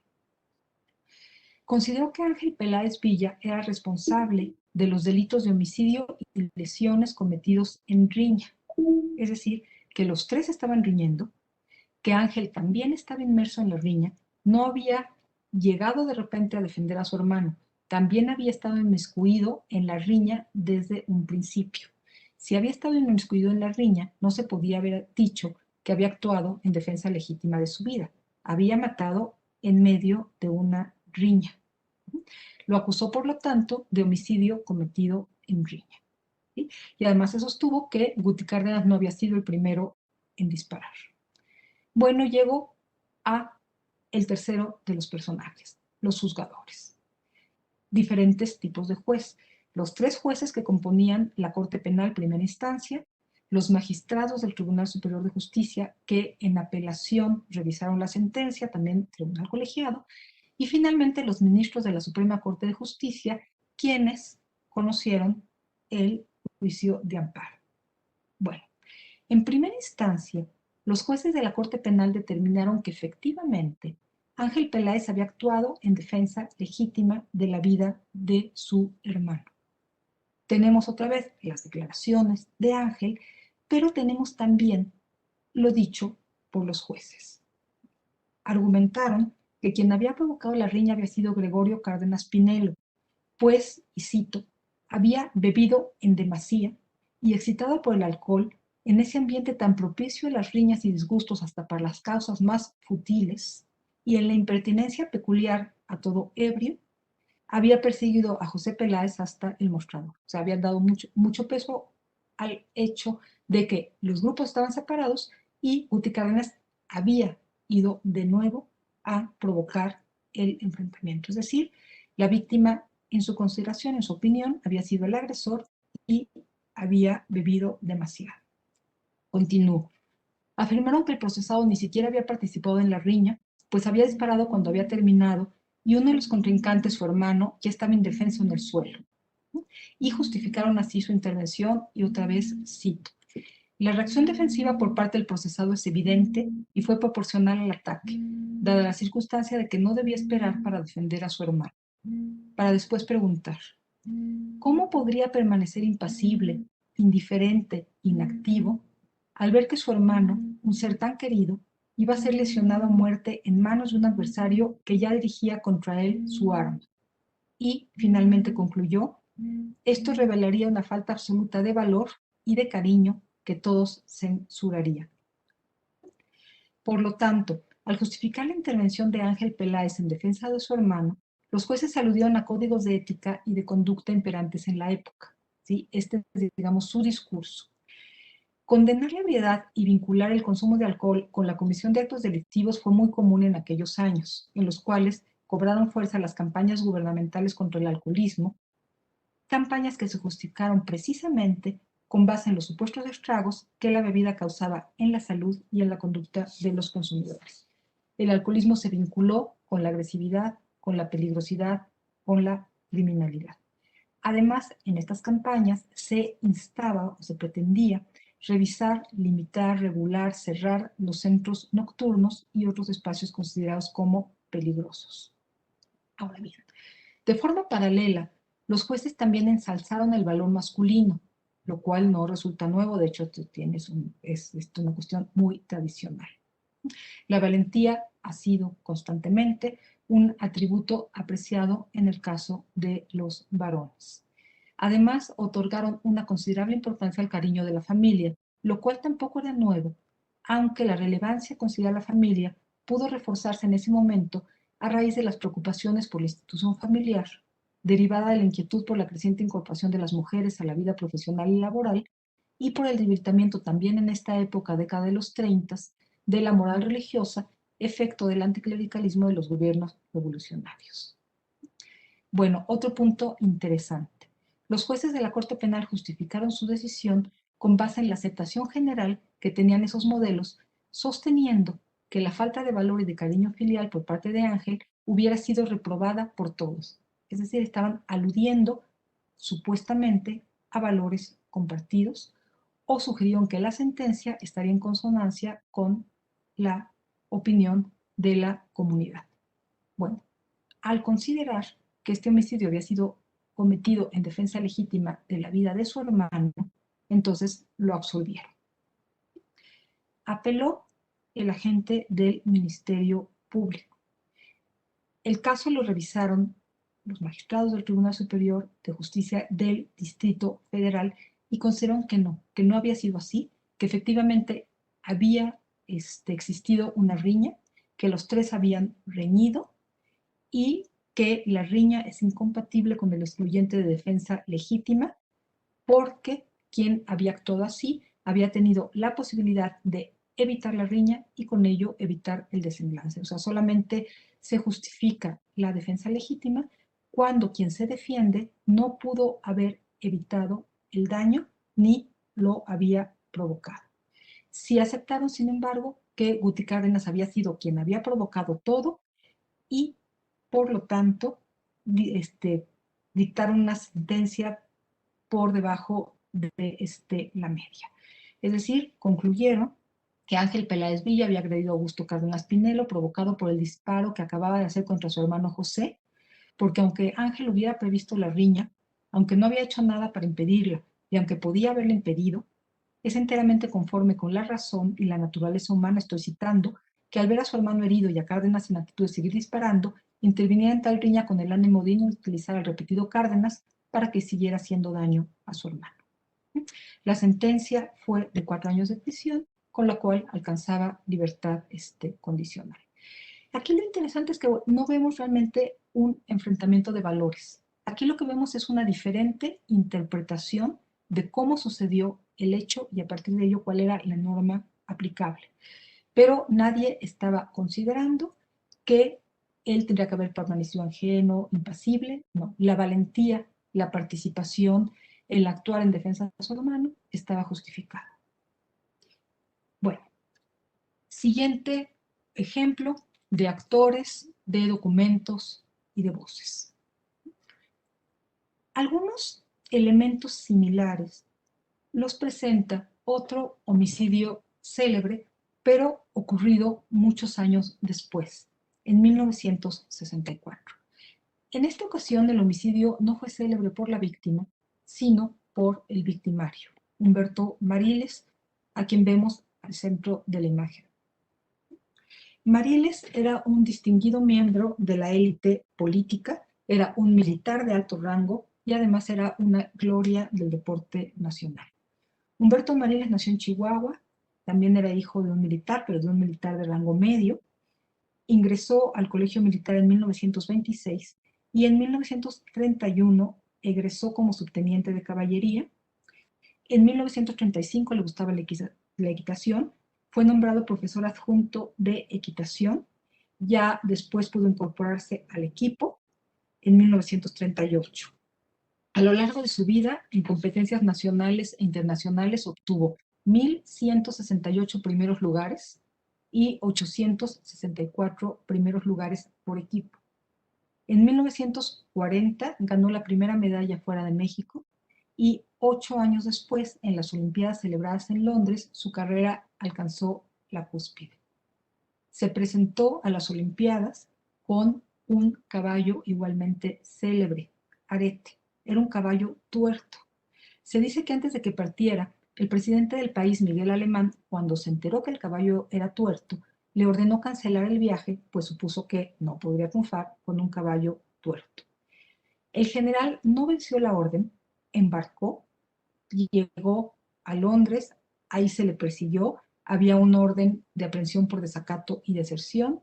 Consideró que Ángel Peláez Villa era responsable de los delitos de homicidio y lesiones cometidos en riña, es decir, que los tres estaban riñendo, que Ángel también estaba inmerso en la riña, no había llegado de repente a defender a su hermano, también había estado inmiscuido en la riña desde un principio. Si había estado inmiscuido en la riña, no se podía haber dicho que había actuado en defensa legítima de su vida. Había matado en medio de una riña. Lo acusó, por lo tanto, de homicidio cometido en riña. ¿Sí? Y además se sostuvo que Guti Cárdenas no había sido el primero en disparar. Bueno, llegó a el tercero de los personajes, los juzgadores. Diferentes tipos de juez. Los 3 jueces que componían la Corte Penal primera instancia, los magistrados del Tribunal Superior de Justicia que en apelación revisaron la sentencia, también tribunal colegiado, y finalmente los ministros de la Suprema Corte de Justicia, quienes conocieron el juicio de amparo. Bueno, en primera instancia, los jueces de la Corte Penal determinaron que efectivamente Ángel Peláez había actuado en defensa legítima de la vida de su hermano. Tenemos otra vez las declaraciones de Ángel, pero tenemos también lo dicho por los jueces. Argumentaron que quien había provocado la riña había sido Gregorio Cárdenas Pinelo, pues, y cito, había bebido en demasía y excitado por el alcohol, en ese ambiente tan propicio a las riñas y disgustos hasta para las causas más futiles, y en la impertinencia peculiar a todo ebrio, había perseguido a José Peláez hasta el mostrador. O sea, habían dado mucho peso al hecho de que los grupos estaban separados y Guti Cárdenas había ido de nuevo a provocar el enfrentamiento. Es decir, la víctima, en su consideración, en su opinión, había sido el agresor y había bebido demasiado. Continúo. Afirmaron que el procesado ni siquiera había participado en la riña, pues había disparado cuando había terminado y uno de los contrincantes, su hermano, ya estaba indefenso en el suelo. y justificaron así su intervención, y otra vez cito: la reacción defensiva por parte del procesado es evidente y fue proporcional al ataque, dada la circunstancia de que no debía esperar para defender a su hermano, para después preguntar: ¿cómo podría permanecer impasible, indiferente, inactivo, al ver que su hermano, un ser tan querido, iba a ser lesionado a muerte en manos de un adversario que ya dirigía contra él su arma? Y finalmente concluyó: esto revelaría una falta absoluta de valor y de cariño que todos censurarían. Por lo tanto, al justificar la intervención de Ángel Peláez en defensa de su hermano, los jueces aludieron a códigos de ética y de conducta imperantes en la época. ¿Sí? Este es, digamos, su discurso. Condenar la ebriedad y vincular el consumo de alcohol con la comisión de actos delictivos fue muy común en aquellos años, en los cuales cobraron fuerza las campañas gubernamentales contra el alcoholismo, campañas que se justificaron precisamente con base en los supuestos estragos que la bebida causaba en la salud y en la conducta de los consumidores. El alcoholismo se vinculó con la agresividad, con la peligrosidad, con la criminalidad. Además, en estas campañas se instaba o se pretendía revisar, limitar, regular, cerrar los centros nocturnos y otros espacios considerados como peligrosos. Ahora bien, de forma paralela, los jueces también ensalzaron el valor masculino, lo cual no resulta nuevo, de hecho es una cuestión muy tradicional. La valentía ha sido constantemente un atributo apreciado en el caso de los varones. Además, otorgaron una considerable importancia al cariño de la familia, lo cual tampoco era nuevo, aunque la relevancia concedida a la familia pudo reforzarse en ese momento a raíz de las preocupaciones por la institución familiar, derivada de la inquietud por la creciente incorporación de las mujeres a la vida profesional y laboral, y por el debilitamiento también en esta época, década de los 30, de la moral religiosa, efecto del anticlericalismo de los gobiernos revolucionarios. Bueno, otro punto interesante. Los jueces de la Corte Penal justificaron su decisión con base en la aceptación general que tenían esos modelos, sosteniendo que la falta de valor y de cariño filial por parte de Ángel hubiera sido reprobada por todos. Es decir, estaban aludiendo supuestamente a valores compartidos, o sugirieron que la sentencia estaría en consonancia con la opinión de la comunidad. Bueno, al considerar que este homicidio había sido cometido en defensa legítima de la vida de su hermano, entonces lo absolvieron. Apeló el agente del Ministerio Público. El caso lo revisaron los magistrados del Tribunal Superior de Justicia del Distrito Federal y consideraron que no había sido así, que efectivamente había existido una riña, que los tres habían reñido y que la riña es incompatible con el excluyente de defensa legítima, porque quien había actuado así había tenido la posibilidad de evitar la riña y con ello evitar el desenlace. O sea, solamente se justifica la defensa legítima cuando quien se defiende no pudo haber evitado el daño ni lo había provocado. Sí aceptaron, sin embargo, que Guti Cárdenas había sido quien había provocado todo y, por lo tanto, dictaron una sentencia por debajo de la media. Es decir, concluyeron que Ángel Peláez Villa había agredido a Augusto Cárdenas Pinelo provocado por el disparo que acababa de hacer contra su hermano José, porque aunque Ángel hubiera previsto la riña, aunque no había hecho nada para impedirla y aunque podía haberla impedido, es enteramente conforme con la razón y la naturaleza humana, estoy citando, que al ver a su hermano herido y a Cárdenas en actitud de seguir disparando, interviniera en tal riña con el ánimo de inutilizar al repetido Cárdenas para que siguiera haciendo daño a su hermano. La sentencia fue de 4 años de prisión, con la cual alcanzaba libertad condicional. Aquí lo interesante es que no vemos realmente un enfrentamiento de valores. Aquí lo que vemos es una diferente interpretación de cómo sucedió el hecho y a partir de ello cuál era la norma aplicable. Pero nadie estaba considerando que él tendría que haber permanecido ajeno, impasible. No, la valentía, la participación, el actuar en defensa de su hermano estaba justificada. Bueno, siguiente ejemplo de actores, de documentos y de voces. Algunos elementos similares los presenta otro homicidio célebre, pero ocurrido muchos años después, en 1964. En esta ocasión el homicidio no fue célebre por la víctima, sino por el victimario, Humberto Mariles, a quien vemos al centro de la imagen. Mariles era un distinguido miembro de la élite política, era un militar de alto rango y además era una gloria del deporte nacional. Humberto Mariles nació en Chihuahua, también era hijo de un militar, pero de un militar de rango medio. Ingresó al Colegio Militar en 1926 y en 1931 egresó como subteniente de caballería. En 1935 le gustaba la equitación, fue nombrado profesor adjunto de equitación, ya después pudo incorporarse al equipo en 1938. A lo largo de su vida, en competencias nacionales e internacionales, obtuvo 1,168 primeros lugares y 864 primeros lugares por equipo. En 1940 ganó la primera medalla fuera de México y 8 años después, en las Olimpiadas celebradas en Londres, su carrera alcanzó la cúspide. Se presentó a las Olimpiadas con un caballo igualmente célebre, Arete. Era un caballo tuerto. Se dice que antes de que partiera, el presidente del país, Miguel Alemán, cuando se enteró que el caballo era tuerto, le ordenó cancelar el viaje, pues supuso que no podría triunfar con un caballo tuerto. El general no venció la orden, embarcó y llegó a Londres, ahí se le persiguió, había una orden de aprehensión por desacato y deserción,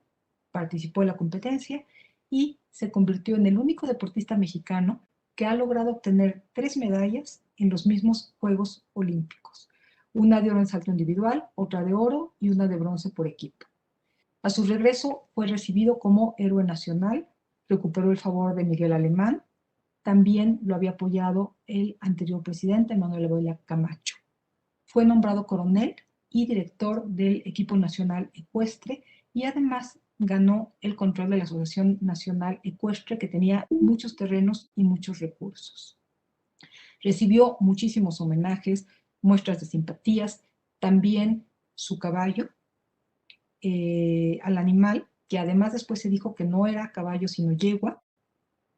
participó en la competencia y se convirtió en el único deportista mexicano que ha logrado obtener 3 medallas en los mismos Juegos Olímpicos, una de oro en salto individual, otra de oro y una de bronce por equipo. A su regreso fue recibido como héroe nacional, recuperó el favor de Miguel Alemán, también lo había apoyado el anterior presidente, Manuel Ávila Camacho. Fue nombrado coronel y director del equipo nacional ecuestre y además ganó el control de la Asociación Nacional Ecuestre, que tenía muchos terrenos y muchos recursos. Recibió muchísimos homenajes, muestras de simpatías, también su caballo, al animal, que además después se dijo que no era caballo sino yegua.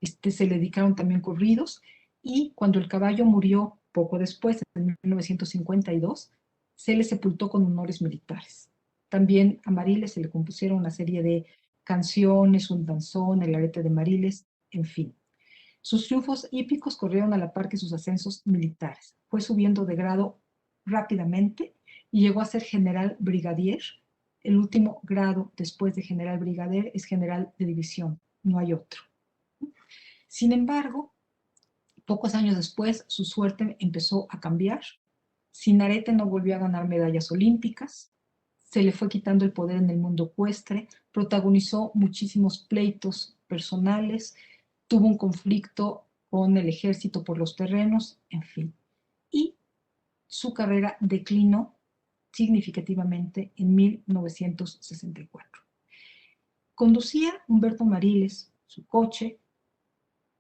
Se le dedicaron también corridos y cuando el caballo murió poco después, en 1952, se le sepultó con honores militares. También a Mariles se le compusieron una serie de canciones, un danzón, el arete de Mariles, en fin. Sus triunfos hípicos corrieron a la par que sus ascensos militares. Fue subiendo de grado rápidamente y llegó a ser general brigadier. El último grado después de general brigadier es general de división, no hay otro. Sin embargo, pocos años después su suerte empezó a cambiar. Sin arete no volvió a ganar medallas olímpicas, se le fue quitando el poder en el mundo ecuestre, protagonizó muchísimos pleitos personales, tuvo un conflicto con el ejército por los terrenos, en fin. Y su carrera declinó significativamente en 1964. Conducía Humberto Mariles su coche,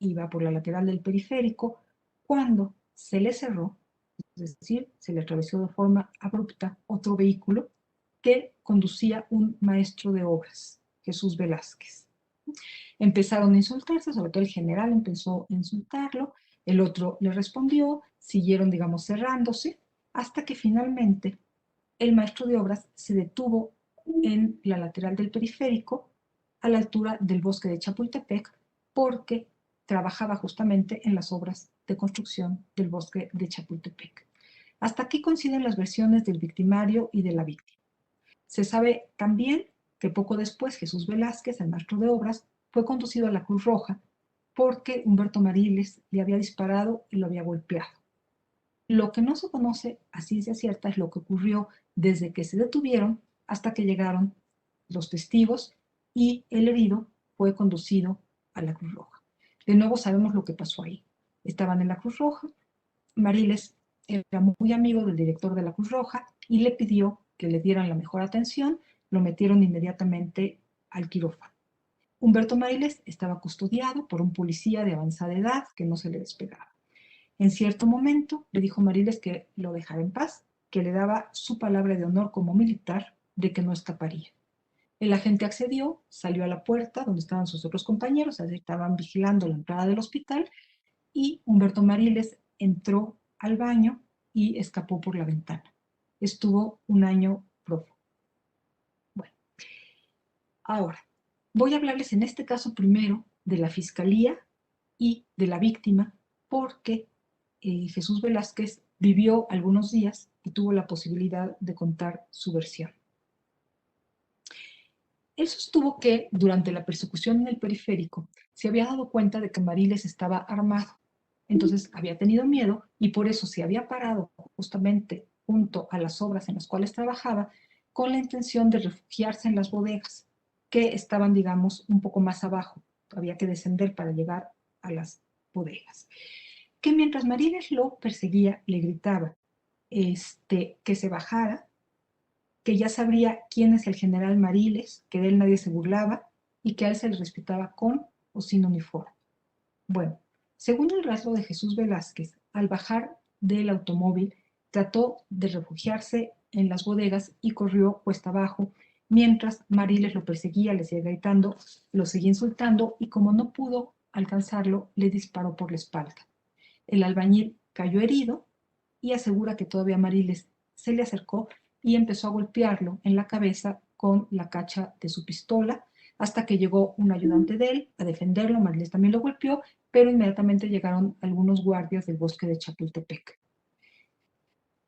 iba por la lateral del periférico, cuando se le cerró, es decir, se le atravesó de forma abrupta otro vehículo que conducía un maestro de obras, Jesús Velázquez. Empezaron a insultarse, sobre todo el general empezó a insultarlo, el otro le respondió, siguieron, digamos, cerrándose, hasta que finalmente el maestro de obras se detuvo en la lateral del periférico, a la altura del bosque de Chapultepec, porque trabajaba justamente en las obras de construcción del bosque de Chapultepec. Hasta aquí coinciden las versiones del victimario y de la víctima. Se sabe también que poco después Jesús Velázquez, el maestro de obras, fue conducido a la Cruz Roja porque Humberto Mariles le había disparado y lo había golpeado. Lo que no se conoce a ciencia cierta es lo que ocurrió desde que se detuvieron hasta que llegaron los testigos y el herido fue conducido a la Cruz Roja. De nuevo sabemos lo que pasó ahí. Estaban en la Cruz Roja, Mariles era muy amigo del director de la Cruz Roja y le pidió que le dieran la mejor atención, lo metieron inmediatamente al quirófano. Humberto Mariles estaba custodiado por un policía de avanzada edad que no se le despegaba. En cierto momento le dijo Mariles que lo dejara en paz, que le daba su palabra de honor como militar de que no escaparía. El agente accedió, salió a la puerta donde estaban sus otros compañeros, estaban vigilando la entrada del hospital, y Humberto Mariles entró al baño y escapó por la ventana. Estuvo un año prófugo. Bueno, ahora voy a hablarles en este caso primero de la fiscalía y de la víctima, porque Jesús Velázquez vivió algunos días y tuvo la posibilidad de contar su versión. Él sostuvo que durante la persecución en el periférico se había dado cuenta de que Mariles estaba armado. Entonces había tenido miedo y por eso se había parado justamente junto a las obras en las cuales trabajaba con la intención de refugiarse en las bodegas que estaban, digamos, un poco más abajo. Había que descender para llegar a las bodegas. Que mientras Mariles lo perseguía, le gritaba que se bajara, que ya sabría quién es el general Mariles, que de él nadie se burlaba y que a él se le respetaba con o sin uniforme. Bueno, según el rastro de Jesús Velázquez, al bajar del automóvil, trató de refugiarse en las bodegas y corrió cuesta abajo, mientras Mariles lo perseguía, le seguía gritando, lo seguía insultando y como no pudo alcanzarlo, le disparó por la espalda. El albañil cayó herido y asegura que todavía Mariles se le acercó y empezó a golpearlo en la cabeza con la cacha de su pistola, hasta que llegó un ayudante de él a defenderlo. Mariles también lo golpeó, pero inmediatamente llegaron algunos guardias del bosque de Chapultepec.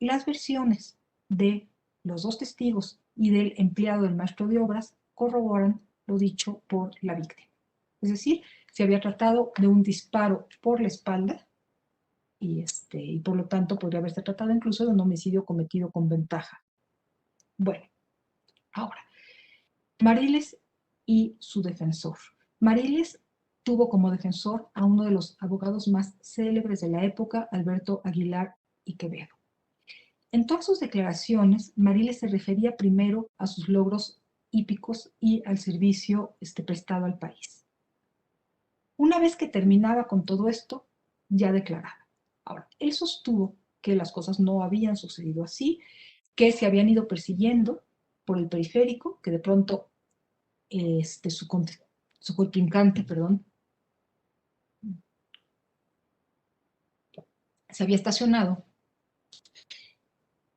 Las versiones de los dos testigos y del empleado del maestro de obras corroboran lo dicho por la víctima. Es decir, se había tratado de un disparo por la espalda y por lo tanto podría haberse tratado incluso de un homicidio cometido con ventaja. Bueno, ahora, Mariles y su defensor. Mariles tuvo como defensor a uno de los abogados más célebres de la época, Alberto Aguilar y Quevedo. En todas sus declaraciones, Mariles se refería primero a sus logros hípicos y al servicio prestado al país. Una vez que terminaba con todo esto, ya declaraba. Ahora, él sostuvo que las cosas no habían sucedido así, que se habían ido persiguiendo por el periférico, que de pronto su contrincante, se había estacionado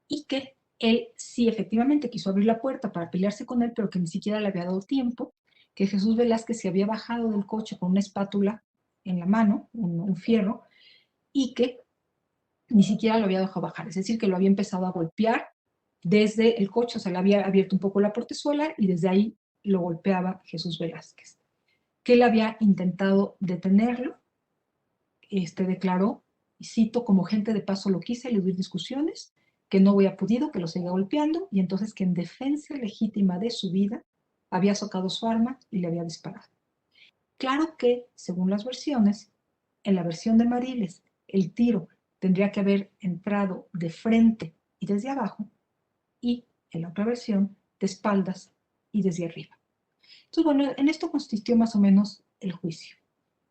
y que él sí efectivamente quiso abrir la puerta para pelearse con él, pero que ni siquiera le había dado tiempo, que Jesús Velázquez se había bajado del coche con una espátula en la mano, un fierro, y que ni siquiera lo había dejado bajar, es decir, que lo había empezado a golpear desde el coche, o sea, le había abierto un poco la portezuela y desde ahí lo golpeaba Jesús Velázquez. Que él había intentado detenerlo, declaró, y cito, como gente de paso lo quise, eludir discusiones, que no había podido, que lo seguía golpeando, y entonces que en defensa legítima de su vida había sacado su arma y le había disparado. Claro que, según las versiones, en la versión de Mariles, el tiro tendría que haber entrado de frente y desde abajo, y en la otra versión, de espaldas y desde arriba. Entonces, bueno, en esto consistió más o menos el juicio,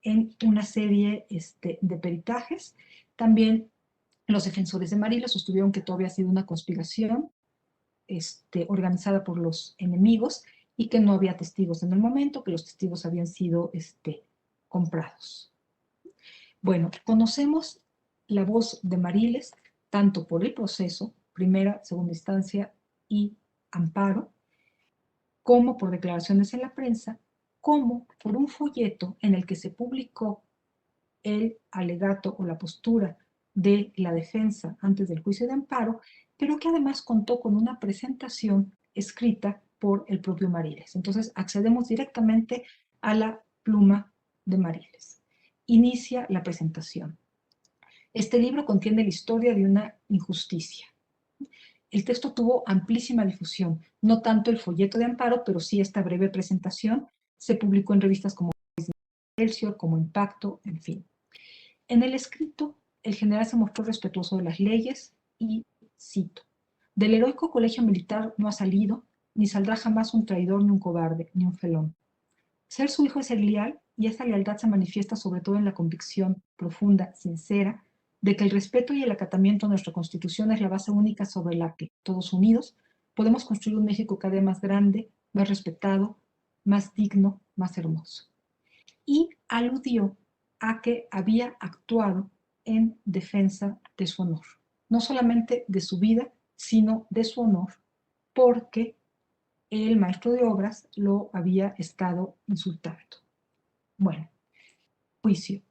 en una serie de peritajes. También los defensores de Mariles sostuvieron que todo había sido una conspiración organizada por los enemigos y que no había testigos en el momento, que los testigos habían sido comprados. Bueno, conocemos la voz de Mariles tanto por el proceso, primera, segunda instancia y amparo, como por declaraciones en la prensa, como por un folleto en el que se publicó el alegato o la postura de la defensa antes del juicio de amparo, pero que además contó con una presentación escrita por el propio Mariles. Entonces accedemos directamente a la pluma de Mariles. Inicia la presentación. Este libro contiene la historia de una injusticia. El texto tuvo amplísima difusión, no tanto el folleto de amparo, pero sí esta breve presentación. Se publicó en revistas como Excelsior, como Impacto, en fin. En el escrito, el general se mostró respetuoso de las leyes y cito: del heroico colegio militar no ha salido, ni saldrá jamás un traidor, ni un cobarde, ni un felón. Ser su hijo es ser leal, y esa lealtad se manifiesta sobre todo en la convicción profunda, sincera, de que el respeto y el acatamiento a nuestra Constitución es la base única sobre la que, todos unidos, podemos construir un México cada vez más grande, más respetado, más digno, más hermoso. Y aludió a que había actuado en defensa de su honor, no solamente de su vida, sino de su honor, porque el maestro de obras lo había estado insultando. Bueno, juicio.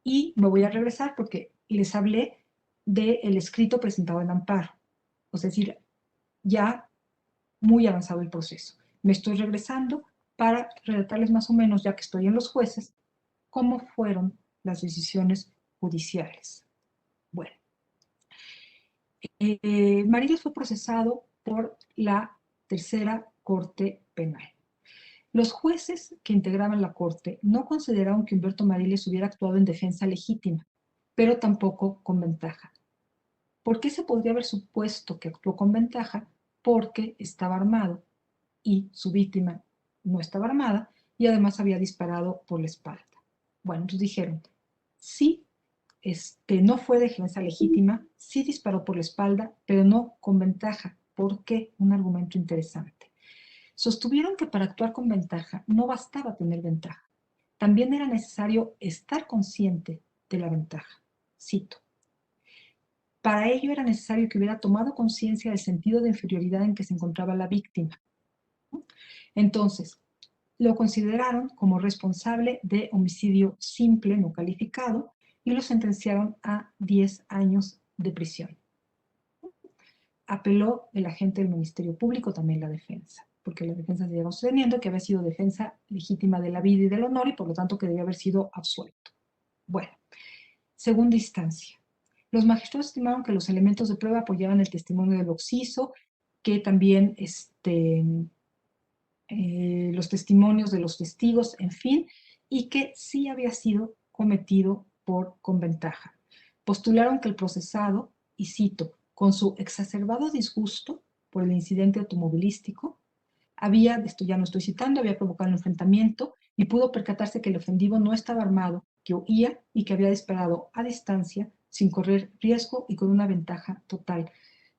Y me voy a regresar porque les hablé del escrito presentado en amparo, es decir, ya muy avanzado el proceso. Me estoy regresando para relatarles más o menos, ya que estoy en los jueces, cómo fueron las decisiones judiciales. Bueno, Mariles fue procesado por la Tercera Corte Penal. Los jueces que integraban la Corte no consideraron que Humberto Mariles hubiera actuado en defensa legítima, pero tampoco con ventaja. ¿Por qué se podría haber supuesto que actuó con ventaja? Porque estaba armado y su víctima no estaba armada y además había disparado por la espalda. Bueno, entonces dijeron, sí, no fue de defensa legítima, sí disparó por la espalda, pero no con ventaja. ¿Por qué? Un argumento interesante. Sostuvieron que para actuar con ventaja no bastaba tener ventaja, también era necesario estar consciente de la ventaja. Cito. Para ello era necesario que hubiera tomado conciencia del sentido de inferioridad en que se encontraba la víctima. Entonces, lo consideraron como responsable de homicidio simple no calificado y lo sentenciaron a 10 años de prisión. Apeló el agente del Ministerio Público, también la defensa, porque la defensa se llegó sosteniendo que había sido defensa legítima de la vida y del honor y por lo tanto que debía haber sido absuelto. Bueno, segunda instancia. Los magistrados estimaron que los elementos de prueba apoyaban el testimonio del occiso, que también los testimonios de los testigos, en fin, y que sí había sido cometido con ventaja. Postularon que el procesado, y cito, con su exacerbado disgusto por el incidente automovilístico, esto ya no estoy citando, había provocado un enfrentamiento y pudo percatarse que el ofendido no estaba armado, que huía y que había disparado a distancia, sin correr riesgo y con una ventaja total.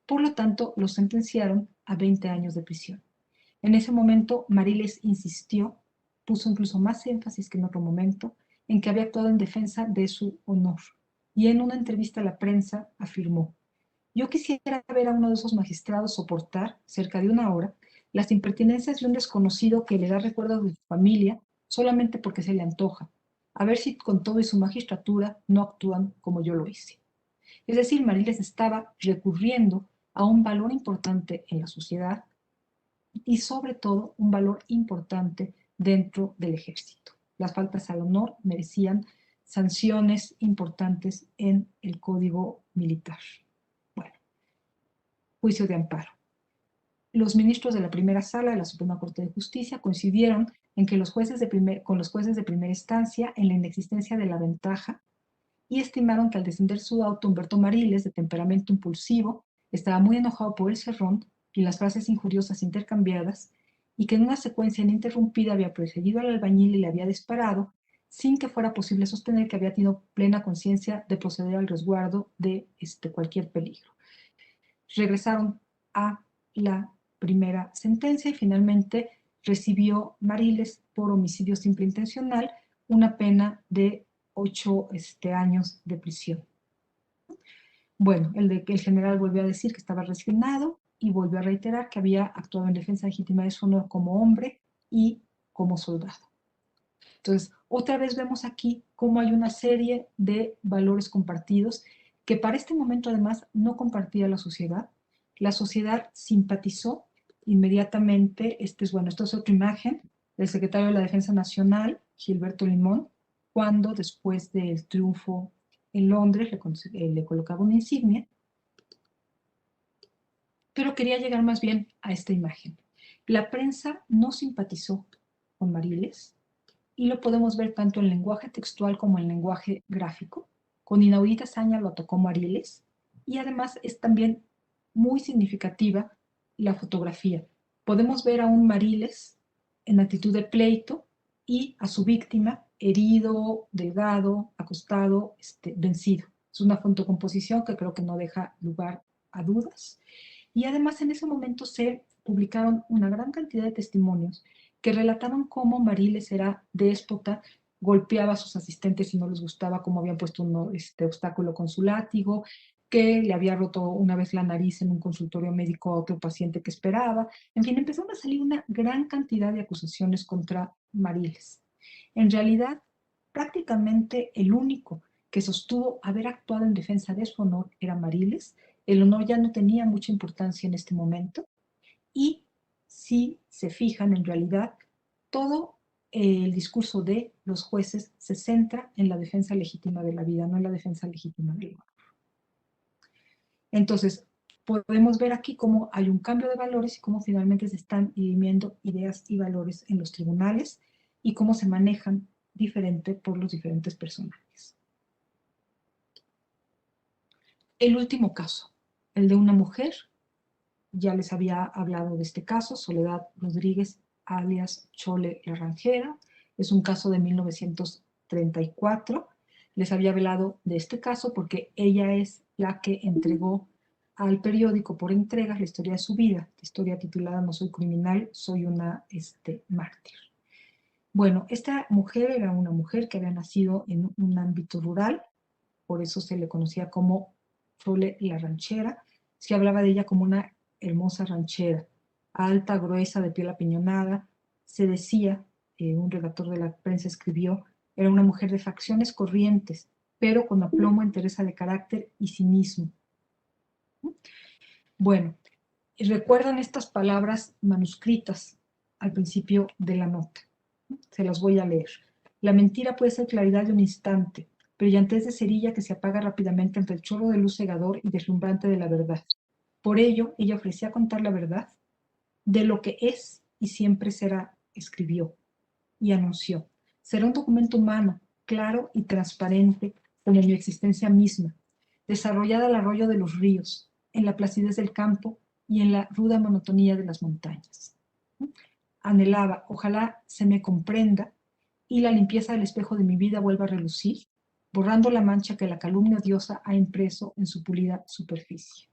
Por lo tanto, lo sentenciaron a 20 años de prisión. En ese momento, Mariles insistió, puso incluso más énfasis que en otro momento, en que había actuado en defensa de su honor. Y en una entrevista a la prensa afirmó, yo quisiera ver a uno de esos magistrados soportar, cerca de una hora, las impertinencias de un desconocido que le da recuerdos de su familia solamente porque se le antoja, a ver si con todo y su magistratura no actúan como yo lo hice. Es decir, Mariles estaba recurriendo a un valor importante en la sociedad y sobre todo un valor importante dentro del ejército. Las faltas al honor merecían sanciones importantes en el Código Militar. Bueno, juicio de amparo. Los ministros de la primera sala de la Suprema Corte de Justicia coincidieron en que con los jueces de primera instancia en la inexistencia de la ventaja y estimaron que al descender su auto Humberto Mariles, de temperamento impulsivo, estaba muy enojado por el cerrón y las frases injuriosas intercambiadas, y que en una secuencia ininterrumpida había precedido al albañil y le había disparado, sin que fuera posible sostener que había tenido plena conciencia de proceder al resguardo de cualquier peligro. Regresaron a la primera sentencia y finalmente recibió Mariles por homicidio simple intencional una pena de 8 años de prisión. Bueno, el general volvió a decir que estaba resignado y volvió a reiterar que había actuado en defensa legítima de su honor como hombre y como soldado. Entonces, otra vez vemos aquí cómo hay una serie de valores compartidos que para este momento además no compartía la sociedad. La sociedad simpatizó inmediatamente, esta es otra imagen del secretario de la Defensa Nacional, Gilberto Limón, cuando después del triunfo en Londres le colocaba una insignia, pero quería llegar más bien a esta imagen. La prensa no simpatizó con Mariles, y lo podemos ver tanto en lenguaje textual como en lenguaje gráfico. Con inaudita hazaña lo atacó Mariles y además es también muy significativa la fotografía. Podemos ver a un Mariles en actitud de pleito, y a su víctima herido, delgado, acostado, vencido. Es una fotocomposición que creo que no deja lugar a dudas. Y además en ese momento se publicaron una gran cantidad de testimonios que relataban cómo Mariles era déspota, golpeaba a sus asistentes si no les gustaba cómo habían puesto un obstáculo con su látigo, que le había roto una vez la nariz en un consultorio médico a otro paciente que esperaba. En fin, empezaron a salir una gran cantidad de acusaciones contra Mariles. En realidad, prácticamente el único que sostuvo haber actuado en defensa de su honor era Mariles. El honor ya no tenía mucha importancia en este momento. Y si se fijan, en realidad, todo el discurso de los jueces se centra en la defensa legítima de la vida, no en la defensa legítima del honor. Entonces, podemos ver aquí cómo hay un cambio de valores y cómo finalmente se están dirimiendo ideas y valores en los tribunales y cómo se manejan diferente por los diferentes personajes. El último caso, el de una mujer, ya les había hablado de este caso, Soledad Rodríguez, alias Chole la Ranchera, es un caso de 1934. Les había hablado de este caso porque ella es la que entregó al periódico por entregas la historia de su vida, la historia titulada No soy criminal, soy una mártir. Bueno, esta mujer era una mujer que había nacido en un ámbito rural, por eso se le conocía como Chole la Ranchera. Se hablaba de ella como una hermosa ranchera, alta, gruesa, de piel apiñonada. Se decía, un redactor de la prensa escribió, era una mujer de facciones corrientes, pero con aplomo, entereza de carácter y cinismo. Bueno, recuerdan estas palabras manuscritas al principio de la nota. Se las voy a leer. La mentira puede ser claridad de un instante, brillantez de cerilla que se apaga rápidamente ante el chorro de luz cegador y deslumbrante de la verdad. Por ello, ella ofrecía contar la verdad de lo que es y siempre será, escribió y anunció. Será un documento humano, claro y transparente como mi existencia misma, desarrollada al arroyo de los ríos, en la placidez del campo y en la ruda monotonía de las montañas. Anhelaba, ojalá se me comprenda y la limpieza del espejo de mi vida vuelva a relucir, borrando la mancha que la calumnia odiosa ha impreso en su pulida superficie.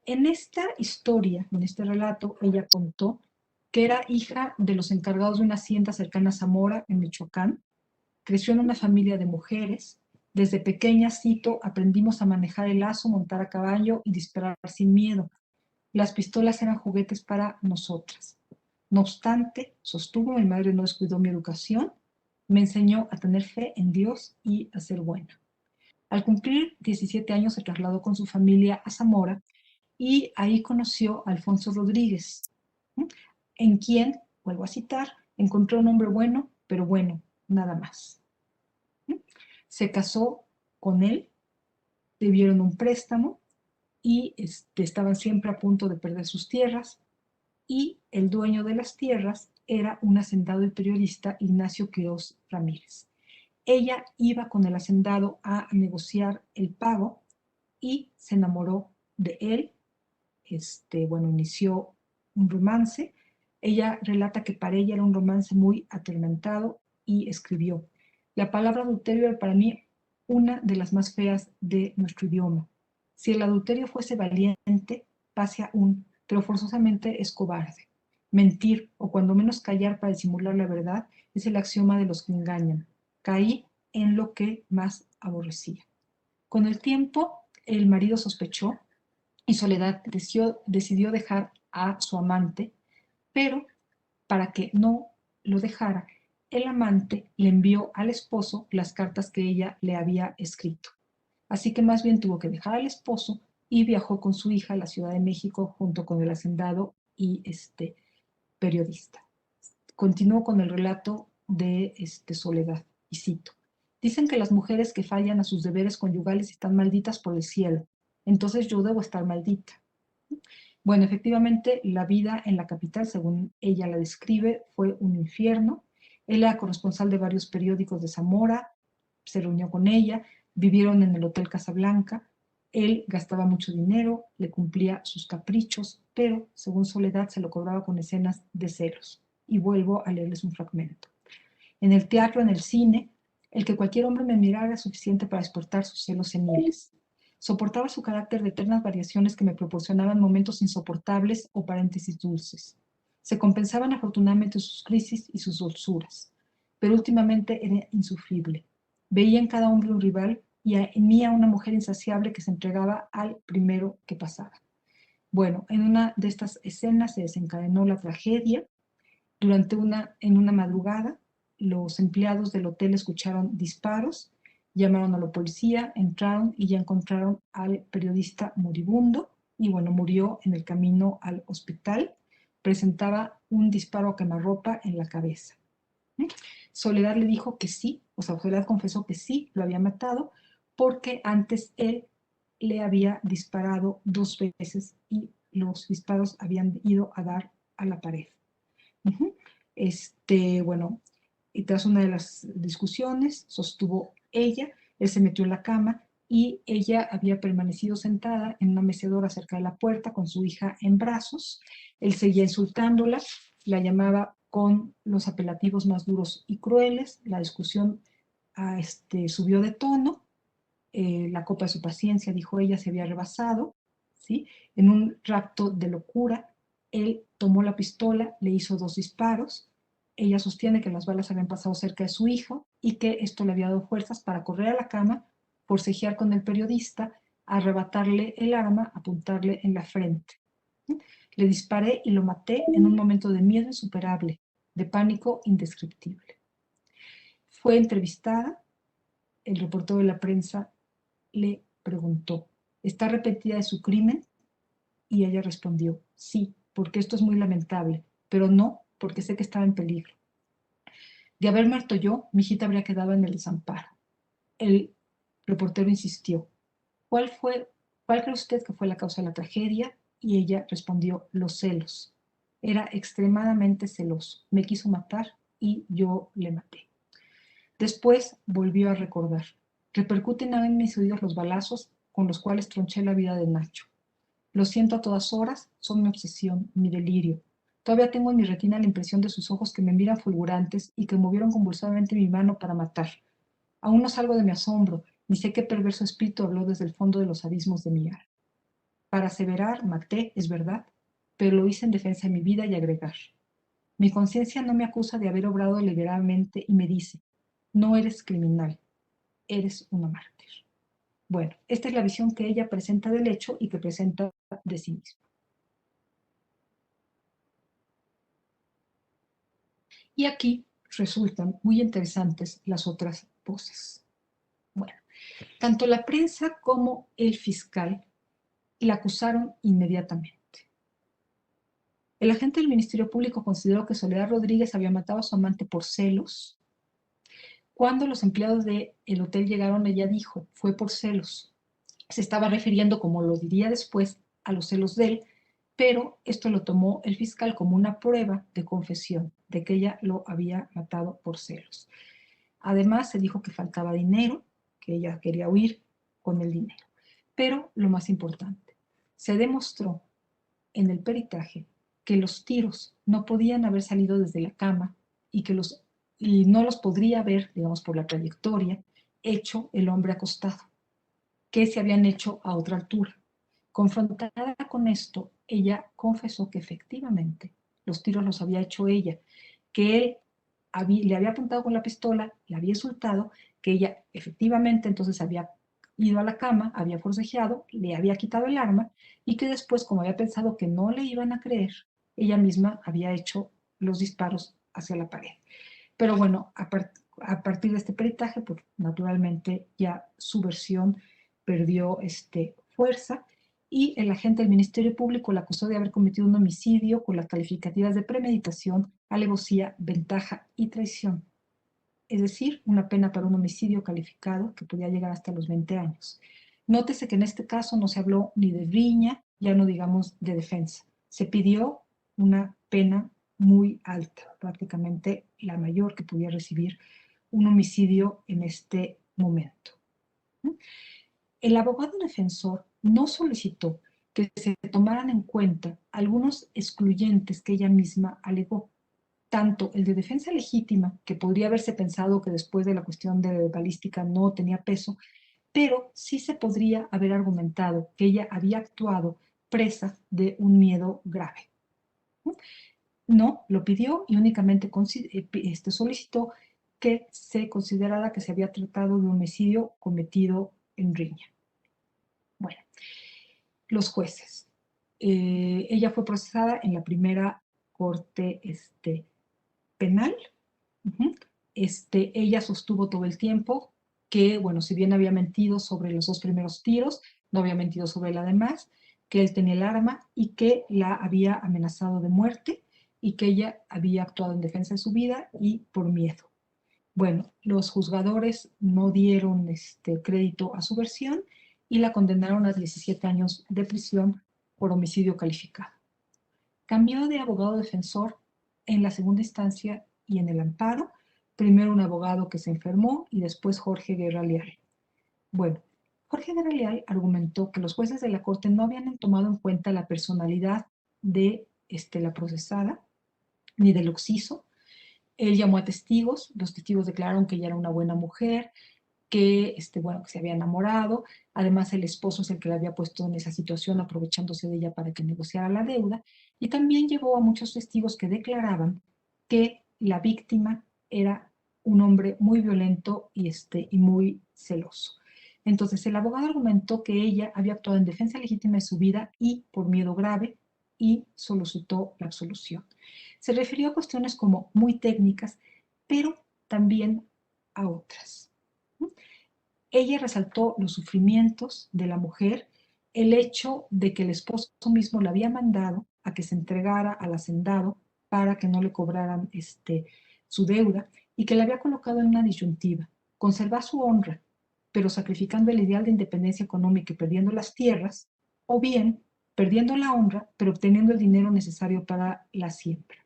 En esta historia, en este relato, ella contó que era hija de los encargados de una hacienda cercana a Zamora, en Michoacán. Creció en una familia de mujeres. Desde pequeña, cito, aprendimos a manejar el lazo, montar a caballo y disparar sin miedo. Las pistolas eran juguetes para nosotras. No obstante, sostuvo, mi madre no descuidó mi educación, me enseñó a tener fe en Dios y a ser buena. Al cumplir 17 años se trasladó con su familia a Zamora y ahí conoció a Alfonso Rodríguez, en quien, vuelvo a citar, encontró un hombre bueno, pero bueno, nada más. Se casó con él, le dieron un préstamo y estaban siempre a punto de perder sus tierras, y el dueño de las tierras era un hacendado y periodista, Ignacio Quiroz Ramírez. Ella iba con el hacendado a negociar el pago y se enamoró de él. Bueno, inició un romance. Ella relata que para ella era un romance muy atormentado y escribió: la palabra adulterio era para mí una de las más feas de nuestro idioma. Si el adulterio fuese valiente, pase aún, pero forzosamente es cobarde. Mentir, o cuando menos callar para disimular la verdad, es el axioma de los que engañan. Caí en lo que más aborrecía. Con el tiempo, el marido sospechó y Soledad decidió dejar a su amante, pero para que no lo dejara, el amante le envió al esposo las cartas que ella le había escrito. Así que más bien tuvo que dejar al esposo y viajó con su hija a la Ciudad de México junto con el hacendado y periodista. Continuó con el relato de Soledad y cito: dicen que las mujeres que fallan a sus deberes conyugales están malditas por el cielo, entonces yo debo estar maldita. Bueno, efectivamente, la vida en la capital, según ella la describe, fue un infierno. Él era corresponsal de varios periódicos de Zamora, se reunió con ella, vivieron en el Hotel Casablanca. Él gastaba mucho dinero, le cumplía sus caprichos, pero según Soledad se lo cobraba con escenas de celos. y vuelvo a leerles un fragmento. En el teatro, en el cine, el que cualquier hombre me mirara era suficiente para despertar sus celos seniles. Soportaba su carácter de eternas variaciones que me proporcionaban momentos insoportables o paréntesis dulces. Se compensaban afortunadamente sus crisis y sus dulzuras, pero últimamente era insufrible. Veía en cada hombre un rival y en mí a una mujer insaciable que se entregaba al primero que pasaba. Bueno, en una de estas escenas se desencadenó la tragedia. En una madrugada, los empleados del hotel escucharon disparos, llamaron a la policía, entraron y ya encontraron al periodista moribundo y bueno, murió en el camino al hospital. Presentaba un disparo a quemarropa en la cabeza. Soledad le dijo que sí, o sea, Soledad confesó que sí, lo había matado, porque antes él le había disparado 2 veces y los disparos habían ido a dar a la pared. Bueno, y tras una de las discusiones, sostuvo ella, él se metió en la cama y ella había permanecido sentada en una mecedora cerca de la puerta con su hija en brazos. Él seguía insultándola, la llamaba con los apelativos más duros y crueles. La discusión subió de tono. La copa de su paciencia, dijo ella, se había rebasado. ¿Sí? En un rapto de locura, él tomó la pistola, le hizo 2 disparos. Ella sostiene que las balas habían pasado cerca de su hijo y que esto le había dado fuerzas para correr a la cama, forcejear con el periodista, arrebatarle el arma, apuntarle en la frente. Le disparé y lo maté en un momento de miedo insuperable, de pánico indescriptible. Fue entrevistada, el reportero de la prensa le preguntó, ¿está arrepentida de su crimen? Y ella respondió, sí, porque esto es muy lamentable, pero no porque sé que estaba en peligro. De haber muerto yo, mi hijita habría quedado en el desamparo. El reportero insistió, ¿cuál cree usted que fue la causa de la tragedia? Y ella respondió, los celos. Era extremadamente celoso. Me quiso matar y yo le maté. Después volvió a recordar. Repercuten en mis oídos los balazos con los cuales tronché la vida de Nacho. Lo siento a todas horas, son mi obsesión, mi delirio. Todavía tengo en mi retina la impresión de sus ojos que me miran fulgurantes y que movieron convulsivamente mi mano para matar. Aún no salgo de mi asombro, ni sé qué perverso espíritu habló desde el fondo de los abismos de mi alma. Para aseverar, maté, es verdad, pero lo hice en defensa de mi vida y agregar. Mi conciencia no me acusa de haber obrado deliberadamente y me dice, no eres criminal, eres una mártir. Bueno, esta es la visión que ella presenta del hecho y que presenta de sí misma. Y aquí resultan muy interesantes las otras voces. Bueno, tanto la prensa como el fiscal la acusaron inmediatamente. El agente del Ministerio Público consideró que Soledad Rodríguez había matado a su amante por celos. Cuando los empleados del hotel llegaron, ella dijo, fue por celos. Se estaba refiriendo, como lo diría después, a los celos de él, pero esto lo tomó el fiscal como una prueba de confesión, de que ella lo había matado por celos. Además, se dijo que faltaba dinero, que ella quería huir con el dinero. Pero lo más importante, se demostró en el peritaje que los tiros no podían haber salido desde la cama y que no los podría haber, digamos, por la trayectoria, hecho el hombre acostado, que se habían hecho a otra altura. Confrontada con esto, ella confesó que efectivamente los tiros los había hecho ella, que él le había apuntado con la pistola, le había insultado, que ella efectivamente entonces había ido a la cama, había forcejeado, le había quitado el arma y que después, como había pensado que no le iban a creer, ella misma había hecho los disparos hacia la pared. Pero bueno, a partir de este peritaje, pues naturalmente ya su versión perdió fuerza y el agente del Ministerio Público la acusó de haber cometido un homicidio con las calificativas de premeditación, alevosía, ventaja y traición. Es decir, una pena para un homicidio calificado que podía llegar hasta los 20 años. Nótese que en este caso no se habló ni de riña, ya no digamos de defensa. Se pidió una pena muy alta, prácticamente la mayor que podía recibir un homicidio en este momento. El abogado defensor no solicitó que se tomaran en cuenta algunos excluyentes que ella misma alegó. tanto el de defensa legítima, que podría haberse pensado que después de la cuestión de balística no tenía peso, pero sí se podría haber argumentado que ella había actuado presa de un miedo grave. No lo pidió y únicamente solicitó que se considerara que se había tratado de un homicidio cometido en riña. Bueno, los jueces. Ella fue procesada en la primera corte penal. Ella sostuvo todo el tiempo que, bueno, si bien había mentido sobre los 2 primeros tiros, no había mentido sobre la demás, que él tenía el arma y que la había amenazado de muerte y que ella había actuado en defensa de su vida y por miedo. Bueno, los juzgadores no dieron crédito a su versión y la condenaron a 17 años de prisión por homicidio calificado. Cambió de abogado defensor en la segunda instancia y en el amparo, primero un abogado que se enfermó y después Jorge Guerra Leal. Bueno, Jorge Guerra Leal argumentó que los jueces de la corte no habían tomado en cuenta la personalidad de la procesada ni del occiso. Él llamó a testigos, los testigos declararon que ella era una buena mujer, que, bueno, que se había enamorado, además el esposo es el que la había puesto en esa situación aprovechándose de ella para que negociara la deuda, y también llevó a muchos testigos que declaraban que la víctima era un hombre muy violento y muy celoso. Entonces el abogado argumentó que ella había actuado en defensa legítima de su vida y por miedo grave y solicitó la absolución. Se refirió a cuestiones como muy técnicas, pero también a otras. Ella resaltó los sufrimientos de la mujer, el hecho de que el esposo mismo la había mandado a que se entregara al hacendado para que no le cobraran su deuda y que la había colocado en una disyuntiva, conservar su honra, pero sacrificando el ideal de independencia económica y perdiendo las tierras, o bien perdiendo la honra, pero obteniendo el dinero necesario para la siembra.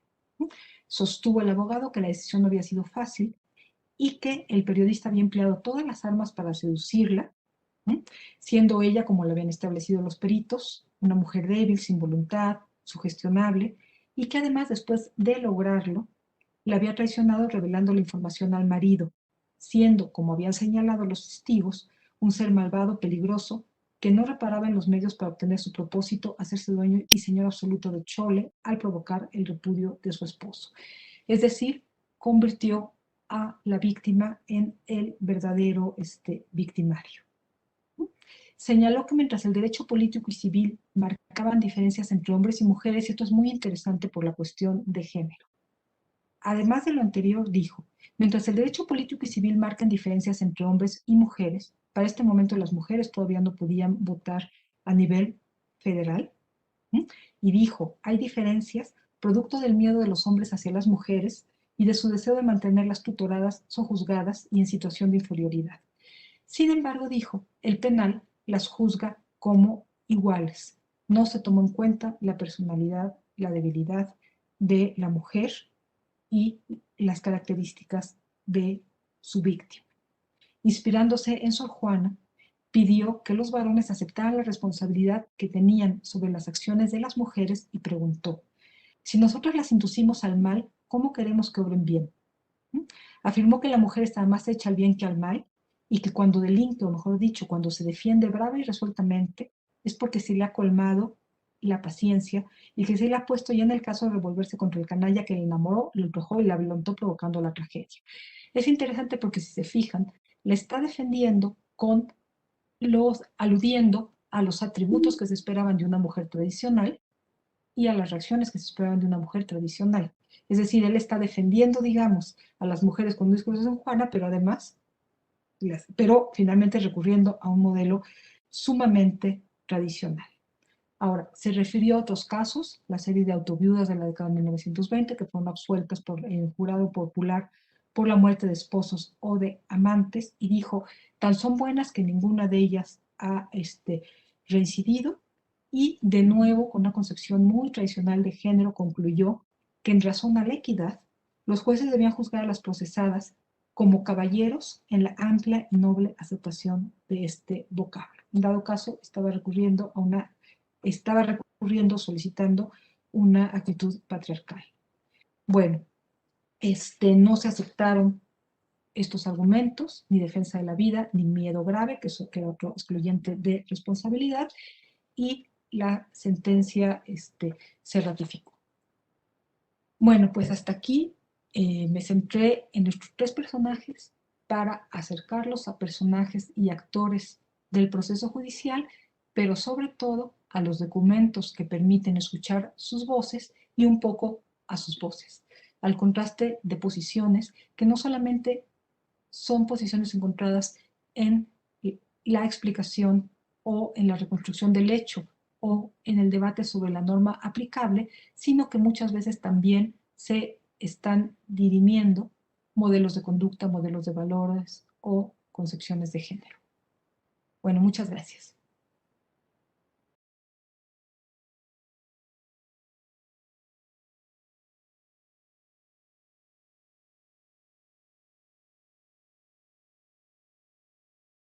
Sostuvo el abogado que la decisión no había sido fácil y que el periodista había empleado todas las armas para seducirla, siendo ella, como lo habían establecido los peritos, una mujer débil, sin voluntad, sugestionable, y que además, después de lograrlo, la había traicionado revelando la información al marido, siendo, como habían señalado los testigos, un ser malvado, peligroso, que no reparaba en los medios para obtener su propósito, hacerse dueño y señor absoluto de Chole al provocar el repudio de su esposo. Es decir, convirtió a la víctima en el verdadero victimario. Señaló que mientras el derecho político y civil marcaban diferencias entre hombres y mujeres, y esto es muy interesante por la cuestión de género. Además de lo anterior, dijo, mientras el derecho político y civil marcan diferencias entre hombres y mujeres, para este momento las mujeres todavía no podían votar a nivel federal, y dijo, hay diferencias producto del miedo de los hombres hacia las mujeres y de su deseo de mantenerlas tuteladas, sojuzgadas y en situación de inferioridad. Sin embargo, dijo, el penal las juzga como iguales. No se tomó en cuenta la personalidad, la debilidad de la mujer y las características de su víctima. Inspirándose en Sor Juana, pidió que los varones aceptaran la responsabilidad que tenían sobre las acciones de las mujeres y preguntó, si nosotros las inducimos al mal, ¿cómo queremos que obren bien? Afirmó que la mujer está más hecha al bien que al mal y que cuando delinque, o mejor dicho, cuando se defiende brava y resueltamente, es porque se le ha colmado la paciencia y que se le ha puesto ya en el caso de revolverse contra el canalla que le enamoró, le ultrajó y la violentó provocando la tragedia. Es interesante porque si se fijan, la está defendiendo aludiendo a los atributos que se esperaban de una mujer tradicional y a las reacciones que se esperaban de una mujer tradicional. Es decir, él está defendiendo, digamos, a las mujeres con un discurso de San Juana, pero además, pero finalmente recurriendo a un modelo sumamente tradicional. Ahora, se refirió a otros casos, la serie de autoviudas de la década de 1920 que fueron absueltas por el jurado popular por la muerte de esposos o de amantes, y dijo, tan son buenas que ninguna de ellas ha reincidido, y de nuevo, con una concepción muy tradicional de género, concluyó que en razón a la equidad, los jueces debían juzgar a las procesadas como caballeros en la amplia y noble aceptación de este vocablo. En dado caso, estaba recurriendo, solicitando una actitud patriarcal. Bueno, No se aceptaron estos argumentos, ni defensa de la vida, ni miedo grave, que era otro excluyente de responsabilidad, y la sentencia se ratificó. Bueno, pues hasta aquí me centré en nuestros tres personajes para acercarlos a personajes y actores del proceso judicial, pero sobre todo a los documentos que permiten escuchar sus voces y un poco a sus voces, al contraste de posiciones que no solamente son posiciones encontradas en la explicación o en la reconstrucción del hecho o en el debate sobre la norma aplicable, sino que muchas veces también se están dirimiendo modelos de conducta, modelos de valores o concepciones de género. Bueno, muchas gracias.